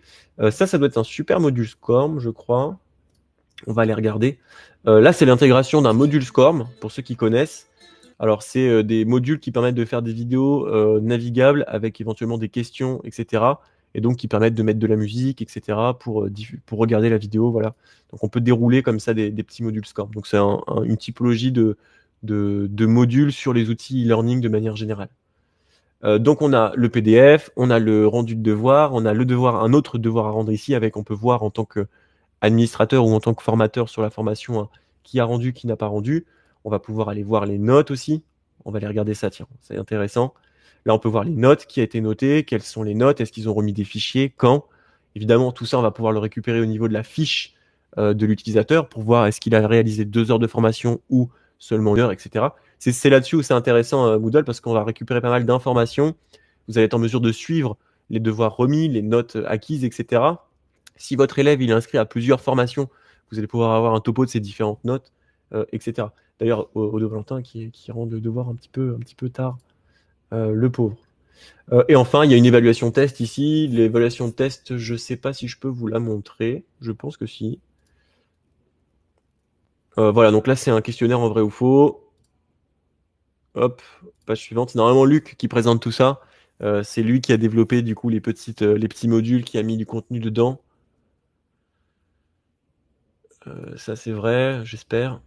Ça doit être un super module SCORM, je crois. On va aller regarder. Là, c'est l'intégration d'un module SCORM, pour ceux qui connaissent. Alors, c'est des modules qui permettent de faire des vidéos navigables avec éventuellement des questions, etc. Et donc, qui permettent de mettre de la musique, etc. pour regarder la vidéo. Voilà. Donc, on peut dérouler comme ça des petits modules SCORM. Donc, c'est une typologie de modules sur les outils e-learning de manière générale. Donc on a le PDF, on a le rendu de devoir, on a un autre devoir à rendre ici on peut voir en tant qu'administrateur ou en tant que formateur sur la formation qui a rendu, qui n'a pas rendu. On va pouvoir aller voir les notes aussi. On va aller regarder ça, tiens, c'est intéressant. Là, on peut voir les notes, qui a été noté, quelles sont les notes, est-ce qu'ils ont remis des fichiers, quand. Évidemment, tout ça, on va pouvoir le récupérer au niveau de la fiche de l'utilisateur pour voir est-ce qu'il a réalisé 2 heures de formation ou seulement 1 heure, etc. C'est là-dessus où c'est intéressant Moodle parce qu'on va récupérer pas mal d'informations. Vous allez être en mesure de suivre les devoirs remis, les notes acquises, etc. Si votre élève il est inscrit à plusieurs formations, vous allez pouvoir avoir un topo de ses différentes notes, etc. D'ailleurs, Odo Valentin qui rentre le devoir un petit peu tard, le pauvre. Et enfin, il y a une évaluation test ici. L'évaluation de test, je ne sais pas si je peux vous la montrer. Je pense que si. Voilà, donc là, c'est un questionnaire en vrai ou faux. Hop, page suivante. C'est normalement Luc qui présente tout ça. C'est lui qui a développé du coup les petits modules, qui a mis du contenu dedans. Ça, c'est vrai, j'espère.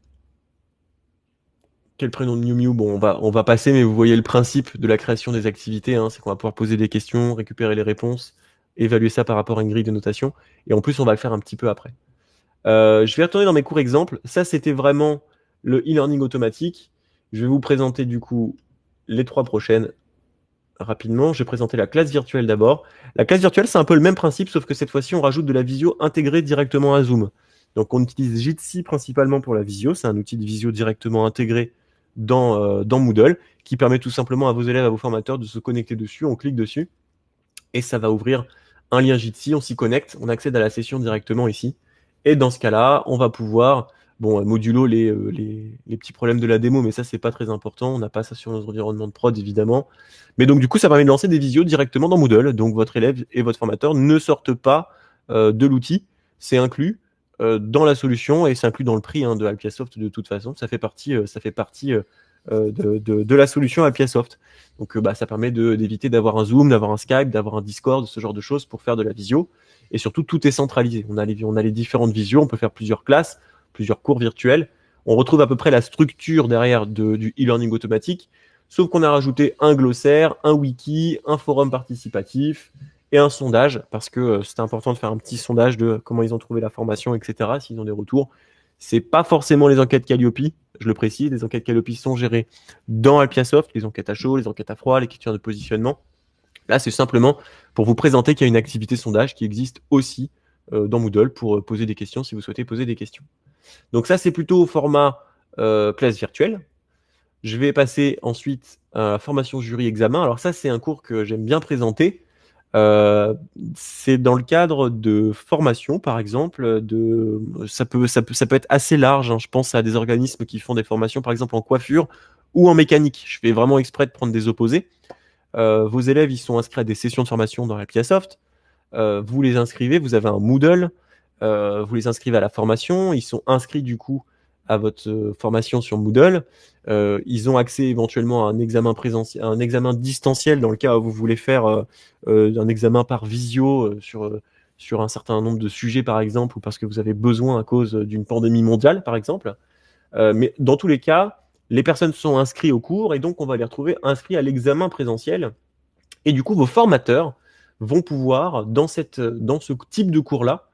Quel prénom de Miu Miu? Bon, on va passer, mais vous voyez le principe de la création des activités, hein, c'est qu'on va pouvoir poser des questions, récupérer les réponses, évaluer ça par rapport à une grille de notation. Et en plus, on va le faire un petit peu après. Je vais retourner dans mes cours exemples. Ça, c'était vraiment le e-learning automatique. Je vais vous présenter du coup les 3 prochaines rapidement. Je vais présenter la classe virtuelle d'abord. La classe virtuelle, c'est un peu le même principe, sauf que cette fois-ci, on rajoute de la visio intégrée directement à Zoom. Donc, on utilise Jitsi principalement pour la visio. C'est un outil de visio directement intégré dans Moodle qui permet tout simplement à vos élèves, à vos formateurs de se connecter dessus. On clique dessus et ça va ouvrir un lien Jitsi. On s'y connecte, on accède à la session directement ici. Et dans ce cas-là, on va pouvoir, bon, modulo les petits problèmes de la démo, mais ça, c'est pas très important. On n'a pas ça sur nos environnements de prod, évidemment. Mais donc, du coup, ça permet de lancer des visios directement dans Moodle. Donc, votre élève et votre formateur ne sortent pas de l'outil. C'est inclus dans la solution et c'est inclus dans le prix de Alpiasoft de toute façon. Ça fait partie de la solution Alpiasoft. Donc, ça permet d'éviter d'avoir un Zoom, d'avoir un Skype, d'avoir un Discord, ce genre de choses pour faire de la visio. Et surtout, tout est centralisé. On a les différentes visios, on peut faire plusieurs classes, plusieurs cours virtuels. On retrouve à peu près la structure derrière du e-learning automatique, sauf qu'on a rajouté un glossaire, un wiki, un forum participatif et un sondage, parce que c'était important de faire un petit sondage de comment ils ont trouvé la formation, etc., s'ils ont des retours. C'est pas forcément les enquêtes Calliope, je le précise, les enquêtes Calliope sont gérées dans Alpiasoft, les enquêtes à chaud, les enquêtes à froid, les questions de positionnement. Là, c'est simplement pour vous présenter qu'il y a une activité sondage qui existe aussi dans Moodle pour poser des questions si vous souhaitez poser des questions. Donc ça, c'est plutôt au format classe virtuelle. Je vais passer ensuite à la formation jury examen. Alors ça, c'est un cours que j'aime bien présenter. C'est dans le cadre de formation, par exemple. Ça peut être assez large, hein. Je pense à des organismes qui font des formations, par exemple en coiffure ou en mécanique. Je fais vraiment exprès de prendre des opposés. Vos élèves, ils sont inscrits à des sessions de formation dans Alpiasoft. Vous les inscrivez, vous avez un Moodle, vous les inscrivez à la formation, ils sont inscrits du coup à votre formation sur Moodle. Ils ont accès éventuellement à un examen présentiel, un examen distanciel dans le cas où vous voulez faire un examen par visio sur un certain nombre de sujets par exemple, ou parce que vous avez besoin à cause d'une pandémie mondiale par exemple. Mais dans tous les cas, les personnes sont inscrites au cours et donc on va les retrouver inscrits à l'examen présentiel. Et du coup, vos formateurs vont pouvoir, dans ce type de cours-là,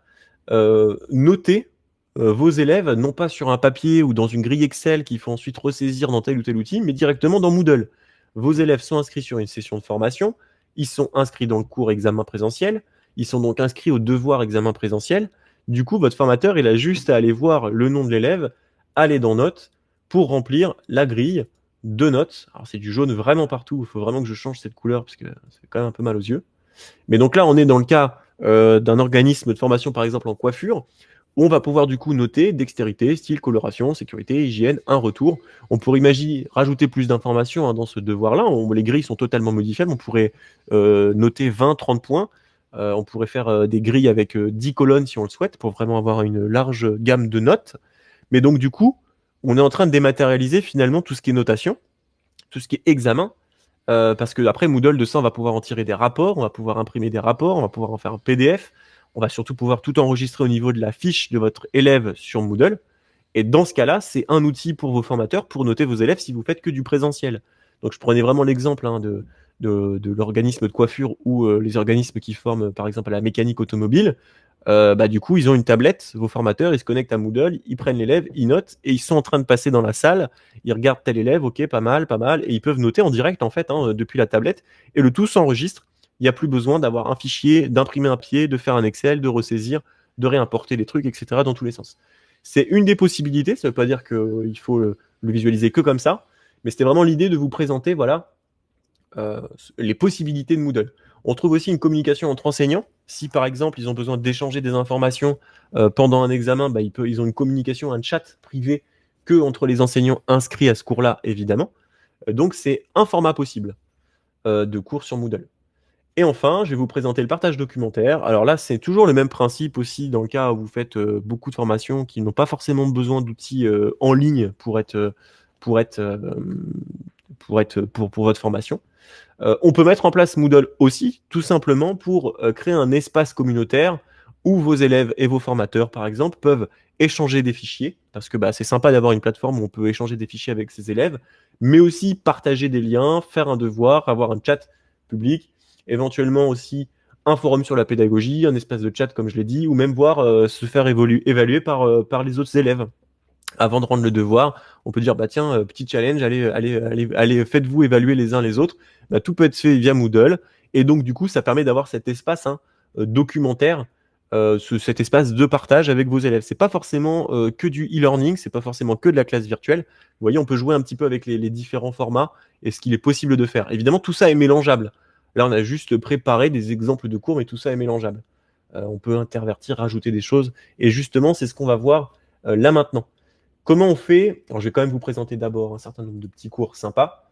noter vos élèves, non pas sur un papier ou dans une grille Excel qu'il faut ensuite ressaisir dans tel ou tel outil, mais directement dans Moodle. Vos élèves sont inscrits sur une session de formation, ils sont inscrits dans le cours examen présentiel, ils sont donc inscrits au devoir examen présentiel. Du coup, votre formateur, il a juste à aller voir le nom de l'élève, aller dans Notes pour remplir la grille de notes. Alors, c'est du jaune vraiment partout, il faut vraiment que je change cette couleur parce que c'est quand même un peu mal aux yeux. Mais donc là, on est dans le cas d'un organisme de formation, par exemple en coiffure, où on va pouvoir du coup noter dextérité, style, coloration, sécurité, hygiène, un retour. On pourrait imaginer rajouter plus d'informations dans ce devoir-là. Les grilles sont totalement modifiables. On pourrait noter 20, 30 points. On pourrait faire des grilles avec 10 colonnes si on le souhaite, pour vraiment avoir une large gamme de notes. Mais donc du coup, on est en train de dématérialiser finalement tout ce qui est notation, tout ce qui est examen, parce que après Moodle de ça, on va pouvoir en tirer des rapports, on va pouvoir imprimer des rapports, on va pouvoir en faire un PDF, on va surtout pouvoir tout enregistrer au niveau de la fiche de votre élève sur Moodle. Et dans ce cas-là, c'est un outil pour vos formateurs pour noter vos élèves si vous faites que du présentiel. Donc je prenais vraiment l'exemple de l'organisme de coiffure ou les organismes qui forment par exemple à la mécanique automobile. Du coup, ils ont une tablette, vos formateurs, ils se connectent à Moodle, ils prennent l'élève, ils notent, et ils sont en train de passer dans la salle, ils regardent tel élève, ok, pas mal, et ils peuvent noter en direct, en fait, depuis la tablette, et le tout s'enregistre. Il n'y a plus besoin d'avoir un fichier, d'imprimer un pied, de faire un Excel, de ressaisir, de réimporter les trucs, etc., dans tous les sens. C'est une des possibilités, ça ne veut pas dire qu'il faut le visualiser que comme ça, mais c'était vraiment l'idée de vous présenter, voilà, les possibilités de Moodle. On trouve aussi une communication entre enseignants. Si par exemple, ils ont besoin d'échanger des informations pendant un examen, bah, ils ont une communication, un chat privé que entre les enseignants inscrits à ce cours-là, évidemment. Donc, c'est un format possible de cours sur Moodle. Et enfin, je vais vous présenter le partage documentaire. Alors là, c'est toujours le même principe aussi dans le cas où vous faites beaucoup de formations qui n'ont pas forcément besoin d'outils en ligne pour être, euh, pour votre formation. On peut mettre en place Moodle aussi, tout simplement pour créer un espace communautaire où vos élèves et vos formateurs, par exemple, peuvent échanger des fichiers, parce que bah, c'est sympa d'avoir une plateforme où on peut échanger des fichiers avec ses élèves, mais aussi partager des liens, faire un devoir, avoir un chat public, éventuellement aussi un forum sur la pédagogie, un espace de chat, comme je l'ai dit, ou même voir se faire évaluer par les autres élèves avant de rendre le devoir, on peut dire bah tiens, petit challenge, allez, faites-vous évaluer les uns les autres. Bah, tout peut être fait via Moodle, et donc du coup, ça permet d'avoir cet espace documentaire, cet espace de partage avec vos élèves. C'est pas forcément que du e-learning, c'est pas forcément que de la classe virtuelle. Vous voyez, on peut jouer un petit peu avec les différents formats et ce qu'il est possible de faire. Évidemment, tout ça est mélangeable. Là, on a juste préparé des exemples de cours, mais tout ça est mélangeable. On peut intervertir, rajouter des choses, et justement, c'est ce qu'on va voir là maintenant. Comment on fait? Alors, je vais quand même vous présenter d'abord un certain nombre de petits cours sympas.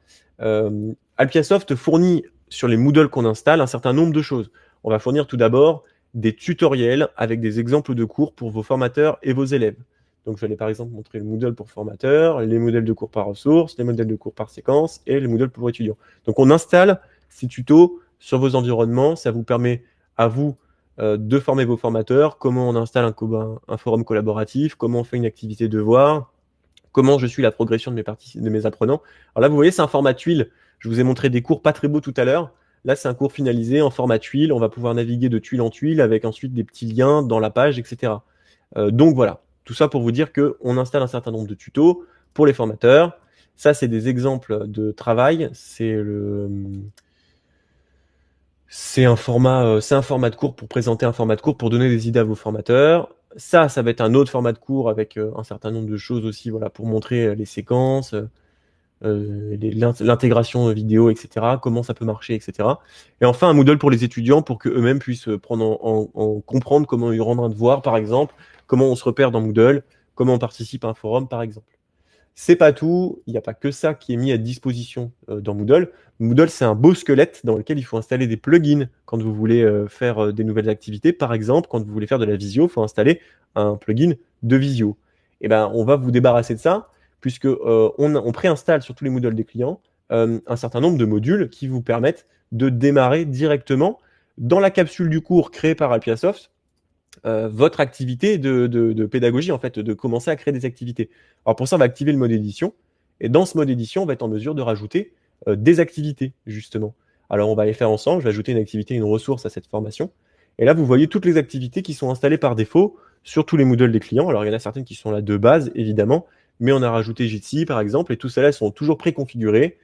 Alpiasoft fournit sur les Moodle qu'on installe un certain nombre de choses. On va fournir tout d'abord des tutoriels avec des exemples de cours pour vos formateurs et vos élèves. Donc, je vais aller par exemple montrer le Moodle pour formateurs, les modèles de cours par ressources, les modèles de cours par séquence et les Moodle pour étudiants. Donc, on installe ces tutos sur vos environnements. Ça vous permet à vous de former vos formateurs, comment on installe un forum collaboratif, comment on fait une activité devoir, comment je suis la progression de mes apprenants. Alors là, vous voyez, c'est un format tuile. Je vous ai montré des cours pas très beaux tout à l'heure. Là, c'est un cours finalisé en format tuile. On va pouvoir naviguer de tuile en tuile avec ensuite des petits liens dans la page, etc. Donc voilà, tout ça pour vous dire qu'on installe un certain nombre de tutos pour les formateurs. Ça, c'est des exemples de travail. C'est un format de cours pour présenter un format de cours pour donner des idées à vos formateurs. Ça va être un autre format de cours avec un certain nombre de choses aussi, voilà, pour montrer les séquences, l'intégration vidéo, etc., comment ça peut marcher, etc. Et enfin, un Moodle pour les étudiants pour qu'eux-mêmes puissent prendre comprendre comment ils rendre un devoir, par exemple, comment on se repère dans Moodle, comment on participe à un forum, par exemple. C'est pas tout, il n'y a pas que ça qui est mis à disposition dans Moodle. Moodle, c'est un beau squelette dans lequel il faut installer des plugins quand vous voulez faire des nouvelles activités. Par exemple, quand vous voulez faire de la visio, il faut installer un plugin de visio. Et ben, on va vous débarrasser de ça, puisque on préinstalle sur tous les Moodle des clients un certain nombre de modules qui vous permettent de démarrer directement dans la capsule du cours créée par Alpiasoft votre activité de pédagogie, en fait, de commencer à créer des activités. Alors pour ça, on va activer le mode édition. Et dans ce mode édition, on va être en mesure de rajouter des activités, justement. Alors on va les faire ensemble. Je vais ajouter une activité, une ressource à cette formation. Et là, vous voyez toutes les activités qui sont installées par défaut sur tous les Moodle des clients. Alors il y en a certaines qui sont là de base, évidemment, mais on a rajouté Jitsi, par exemple, et tout cela sont toujours préconfigurés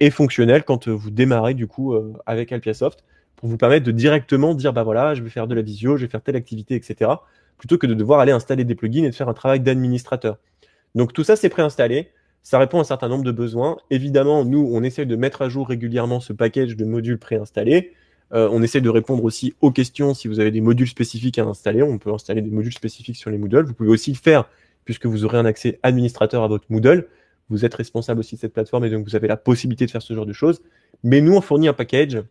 et fonctionnels quand vous démarrez, du coup, avec Alpiasoft pour vous permettre de directement dire, bah voilà, je vais faire de la visio, je vais faire telle activité, etc. Plutôt que de devoir aller installer des plugins et de faire un travail d'administrateur. Donc tout ça, c'est préinstallé. Ça répond à un certain nombre de besoins. Évidemment, nous, on essaie de mettre à jour régulièrement ce package de modules préinstallés. On essaie de répondre aussi aux questions si vous avez des modules spécifiques à installer. On peut installer des modules spécifiques sur les Moodle. Vous pouvez aussi le faire puisque vous aurez un accès administrateur à votre Moodle. Vous êtes responsable aussi de cette plateforme et donc vous avez la possibilité de faire ce genre de choses. Mais nous, on fournit un package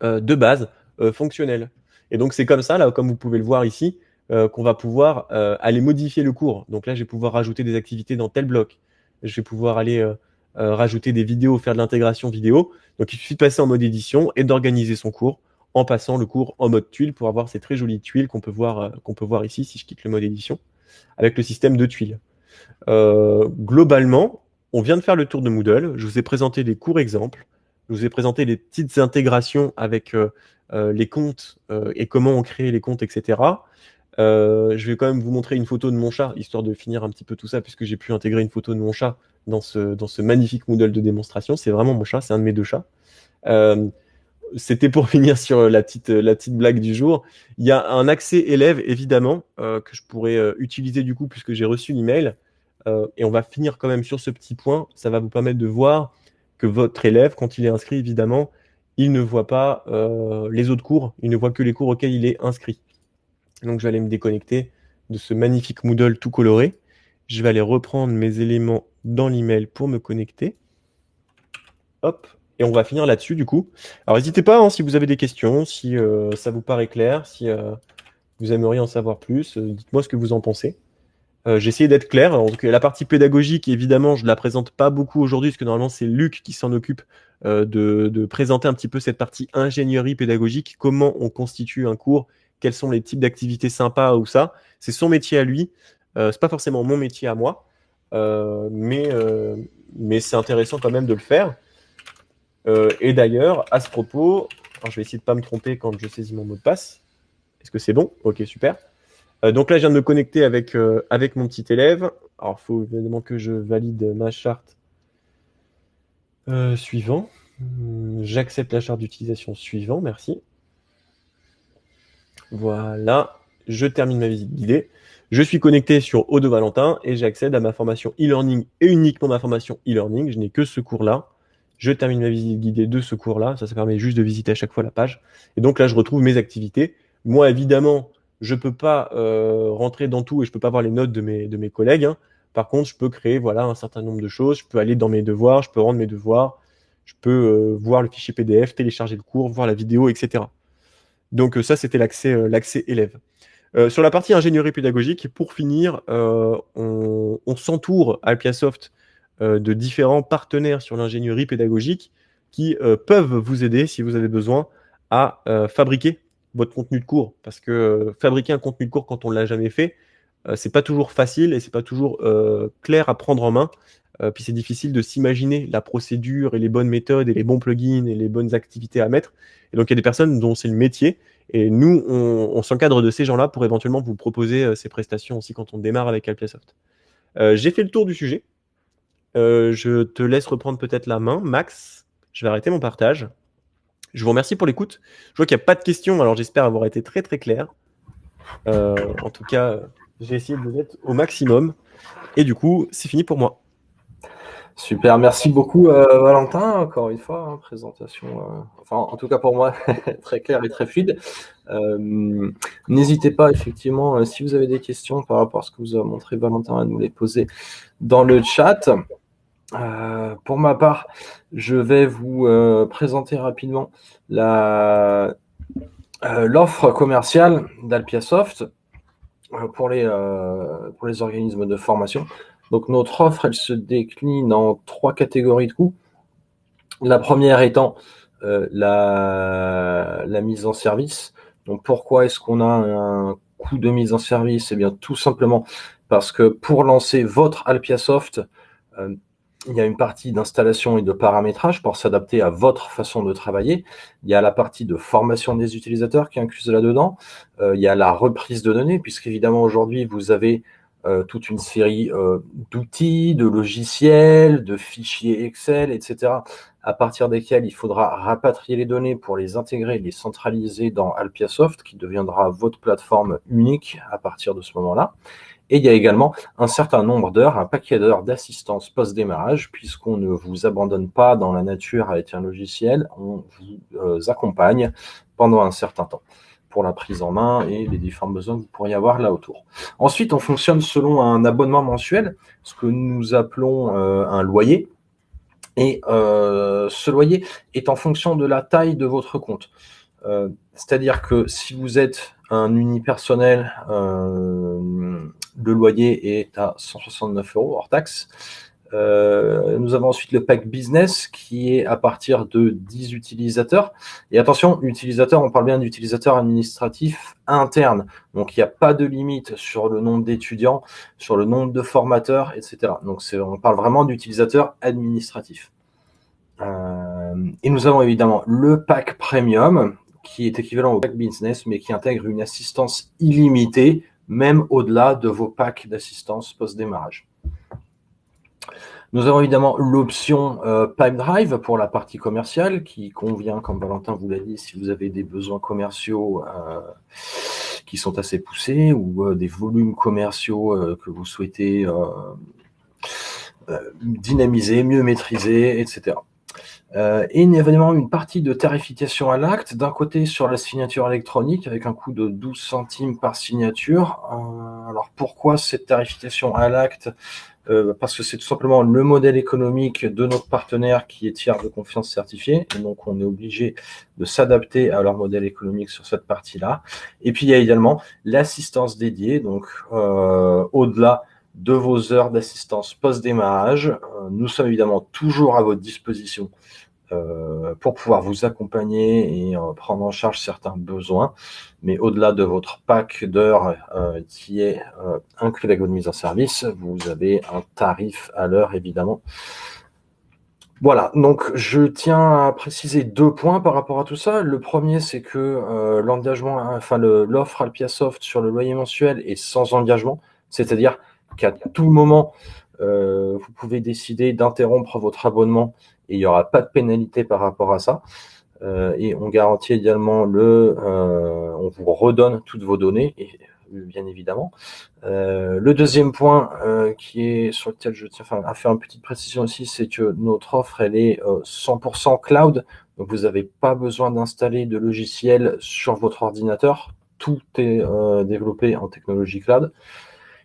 de base fonctionnelle. Et donc c'est comme ça, là, comme vous pouvez le voir ici, qu'on va pouvoir aller modifier le cours. Donc là, je vais pouvoir rajouter des activités dans tel bloc. Je vais pouvoir aller rajouter des vidéos, faire de l'intégration vidéo. Donc il suffit de passer en mode édition et d'organiser son cours en passant le cours en mode tuile pour avoir ces très jolies tuiles qu'on peut voir ici si je quitte le mode édition avec le système de tuiles. Globalement, on vient de faire le tour de Moodle. Je vous ai présenté des courts exemples. Je vous ai présenté les petites intégrations avec les comptes et comment on crée les comptes, etc. Je vais quand même vous montrer une photo de mon chat, histoire de finir un petit peu tout ça, puisque j'ai pu intégrer une photo de mon chat dans ce magnifique Moodle de démonstration. C'est vraiment mon chat, c'est un de mes deux chats. C'était pour finir sur la petite blague du jour. Il y a un accès élève, évidemment, que je pourrais utiliser du coup, puisque j'ai reçu l'email. Et on va finir quand même sur ce petit point. Ça va vous permettre de voir que votre élève, quand il est inscrit, évidemment, il ne voit pas les autres cours, il ne voit que les cours auxquels il est inscrit. Donc je vais aller me déconnecter de ce magnifique Moodle tout coloré. Je vais aller reprendre mes éléments dans l'email pour me connecter. Hop, et on va finir là-dessus du coup. Alors n'hésitez pas, hein, si vous avez des questions, si ça vous paraît clair, si vous aimeriez en savoir plus, dites-moi ce que vous en pensez. J'ai essayé d'être clair. Donc, la partie pédagogique, évidemment, je ne la présente pas beaucoup aujourd'hui, parce que normalement, c'est Luc qui s'en occupe de présenter un petit peu cette partie ingénierie pédagogique, comment on constitue un cours, quels sont les types d'activités sympas ou ça. C'est son métier à lui, c'est pas forcément mon métier à moi, mais c'est intéressant quand même de le faire. Et d'ailleurs, à ce propos, alors, je vais essayer de ne pas me tromper quand je saisis mon mot de passe. Est-ce que c'est bon? Ok, super. Donc là, je viens de me connecter avec mon petit élève. Alors, il faut évidemment que je valide ma charte suivant. J'accepte la charte d'utilisation suivant, merci. Voilà, je termine ma visite guidée. Je suis connecté sur Odo Valentin et j'accède à ma formation e-learning et uniquement ma formation e-learning. Je n'ai que ce cours-là. Je termine ma visite guidée de ce cours-là. Ça permet juste de visiter à chaque fois la page. Et donc là, je retrouve mes activités. Moi, évidemment, je ne peux pas rentrer dans tout et je ne peux pas voir les notes de mes collègues, hein. Par contre, je peux créer voilà, un certain nombre de choses. Je peux aller dans mes devoirs, je peux rendre mes devoirs, je peux voir le fichier PDF, télécharger le cours, voir la vidéo, etc. Donc ça, c'était l'accès élève. Sur la partie ingénierie pédagogique, pour finir, on s'entoure à Alpiasoft de différents partenaires sur l'ingénierie pédagogique qui peuvent vous aider si vous avez besoin à fabriquer votre contenu de cours. Parce que fabriquer un contenu de cours quand on ne l'a jamais fait, c'est pas toujours facile et c'est pas toujours clair à prendre en main. Puis c'est difficile de s'imaginer la procédure et les bonnes méthodes et les bons plugins et les bonnes activités à mettre. Et donc il y a des personnes dont c'est le métier. Et nous, on s'encadre de ces gens-là pour éventuellement vous proposer ces prestations aussi quand on démarre avec Alpiasoft. J'ai fait le tour du sujet. Je te laisse reprendre peut-être la main, Max. Je vais arrêter mon partage. Je vous remercie pour l'écoute. Je vois qu'il n'y a pas de questions, alors j'espère avoir été très très clair. En tout cas, j'ai essayé de l'être au maximum. Et du coup, c'est fini pour moi. Super, merci beaucoup Valentin, encore une fois, hein, présentation, enfin en tout cas pour moi, très claire et très fluide. N'hésitez pas effectivement, si vous avez des questions par rapport à ce que vous a montré Valentin, à nous les poser dans le chat. Pour ma part, je vais vous présenter rapidement l'offre commerciale d'Alpiasoft pour les organismes de formation. Donc notre offre, elle se décline en 3 catégories de coûts. La première étant la mise en service. Donc pourquoi est-ce qu'on a un coût de mise en service? Eh bien tout simplement parce que pour lancer votre Alpiasoft, il y a une partie d'installation et de paramétrage pour s'adapter à votre façon de travailler. Il y a la partie de formation des utilisateurs qui est incluse là-dedans. Il y a la reprise de données, puisqu'évidemment aujourd'hui, vous avez toute une série d'outils, de logiciels, de fichiers Excel, etc., à partir desquels il faudra rapatrier les données pour les intégrer, les centraliser dans Alpiasoft, qui deviendra votre plateforme unique à partir de ce moment-là. Et il y a également un certain nombre d'heures, un paquet d'heures d'assistance post-démarrage, puisqu'on ne vous abandonne pas dans la nature avec un logiciel, on vous accompagne pendant un certain temps pour la prise en main et les différents besoins que vous pourriez avoir là autour. Ensuite, on fonctionne selon un abonnement mensuel, ce que nous appelons un loyer. Et ce loyer est en fonction de la taille de votre compte. C'est-à-dire que si vous êtes un unipersonnel, le loyer est à 169 € hors taxe. Nous avons ensuite le pack business qui est à partir de 10 utilisateurs. Et attention, utilisateur, on parle bien d'utilisateurs administratifs internes. Donc, il n'y a pas de limite sur le nombre d'étudiants, sur le nombre de formateurs, etc. Donc, on parle vraiment d'utilisateurs administratifs. Et nous avons évidemment le pack premium qui est équivalent au pack business, mais qui intègre une assistance illimitée, même au-delà de vos packs d'assistance post-démarrage. Nous avons évidemment l'option Pipedrive pour la partie commerciale qui convient, comme Valentin vous l'a dit, si vous avez des besoins commerciaux qui sont assez poussés ou des volumes commerciaux que vous souhaitez dynamiser, mieux maîtriser, etc. Et évidemment une partie de tarification à l'acte, d'un côté sur la signature électronique avec un coût de 12 centimes par signature. Alors pourquoi cette tarification à l'acte? Parce que c'est tout simplement le modèle économique de notre partenaire qui est tiers de confiance certifié, et donc on est obligé de s'adapter à leur modèle économique sur cette partie-là. Et puis il y a également l'assistance dédiée, donc au-delà de vos heures d'assistance post-démarrage, nous sommes évidemment toujours à votre disposition pour pouvoir vous accompagner et prendre en charge certains besoins. Mais au-delà de votre pack d'heures qui est inclus avec votre mise en service, vous avez un tarif à l'heure, évidemment. Voilà, donc je tiens à préciser 2 points par rapport à tout ça. Le premier, c'est que l'engagement, enfin l'offre Alpiasoft sur le loyer mensuel est sans engagement, c'est-à-dire qu'à tout moment, vous pouvez décider d'interrompre votre abonnement et il n'y aura pas de pénalité par rapport à ça. Et on garantit également on vous redonne toutes vos données, et, bien évidemment. Le deuxième point sur lequel je tiens à faire une petite précision aussi, c'est que notre offre, elle est 100% cloud. Donc vous n'avez pas besoin d'installer de logiciel sur votre ordinateur. Tout est développé en technologie cloud.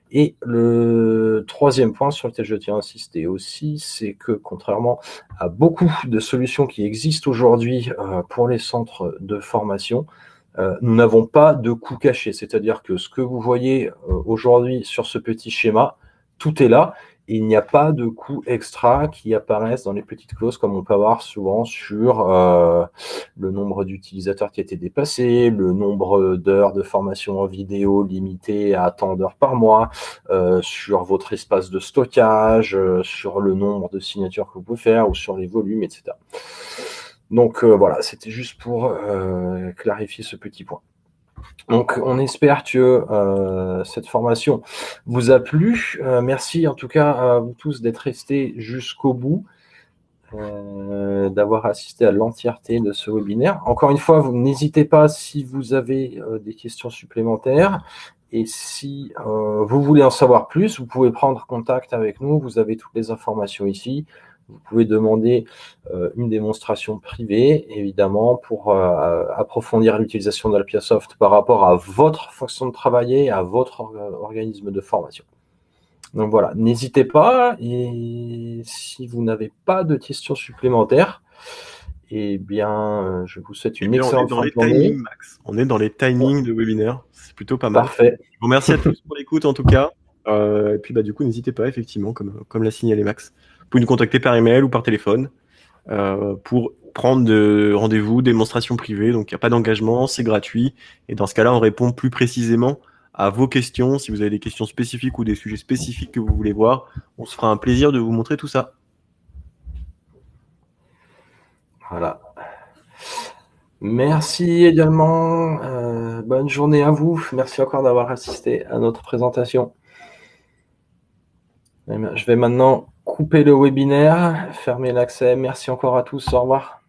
Et le troisième point sur lequel je tiens à insister aussi, c'est que contrairement à beaucoup de solutions qui existent aujourd'hui pour les centres de formation, nous n'avons pas de coûts cachés. C'est-à-dire que ce que vous voyez aujourd'hui sur ce petit schéma, tout est là. Et il n'y a pas de coûts extra qui apparaissent dans les petites clauses comme on peut avoir souvent sur le nombre d'utilisateurs qui a été dépassé, le nombre d'heures de formation en vidéo limité à tant d'heures par mois, sur votre espace de stockage, sur le nombre de signatures que vous pouvez faire ou sur les volumes, etc. Donc voilà, c'était juste pour clarifier ce petit point. Donc on espère que cette formation vous a plu. Merci en tout cas à vous tous d'être restés jusqu'au bout, d'avoir assisté à l'entièreté de ce webinaire. Encore une fois, vous n'hésitez pas si vous avez des questions supplémentaires. Et si vous voulez en savoir plus, vous pouvez prendre contact avec nous. Vous avez toutes les informations ici. Vous pouvez demander une démonstration privée, évidemment, pour approfondir l'utilisation d'Alpiasoft par rapport à votre façon de travailler, à votre organisme de formation. Donc voilà, n'hésitez pas. Et si vous n'avez pas de questions supplémentaires, eh bien, je vous souhaite une excellente fin de journée. Max. On est dans les timings de webinaire. C'est plutôt pas mal. Parfait. Je vous remercie à tous pour l'écoute, en tout cas. Et puis, du coup, n'hésitez pas, effectivement, comme l'a signalé Max. Vous pouvez nous contacter par email ou par téléphone pour prendre de rendez-vous, démonstration privée. Donc, il n'y a pas d'engagement, c'est gratuit. Et dans ce cas-là, on répond plus précisément à vos questions. Si vous avez des questions spécifiques ou des sujets spécifiques que vous voulez voir, on se fera un plaisir de vous montrer tout ça. Voilà. Merci également. Bonne journée à vous. Merci encore d'avoir assisté à notre présentation. Je vais maintenant couper le webinaire, fermer l'accès. Merci encore à tous. Au revoir.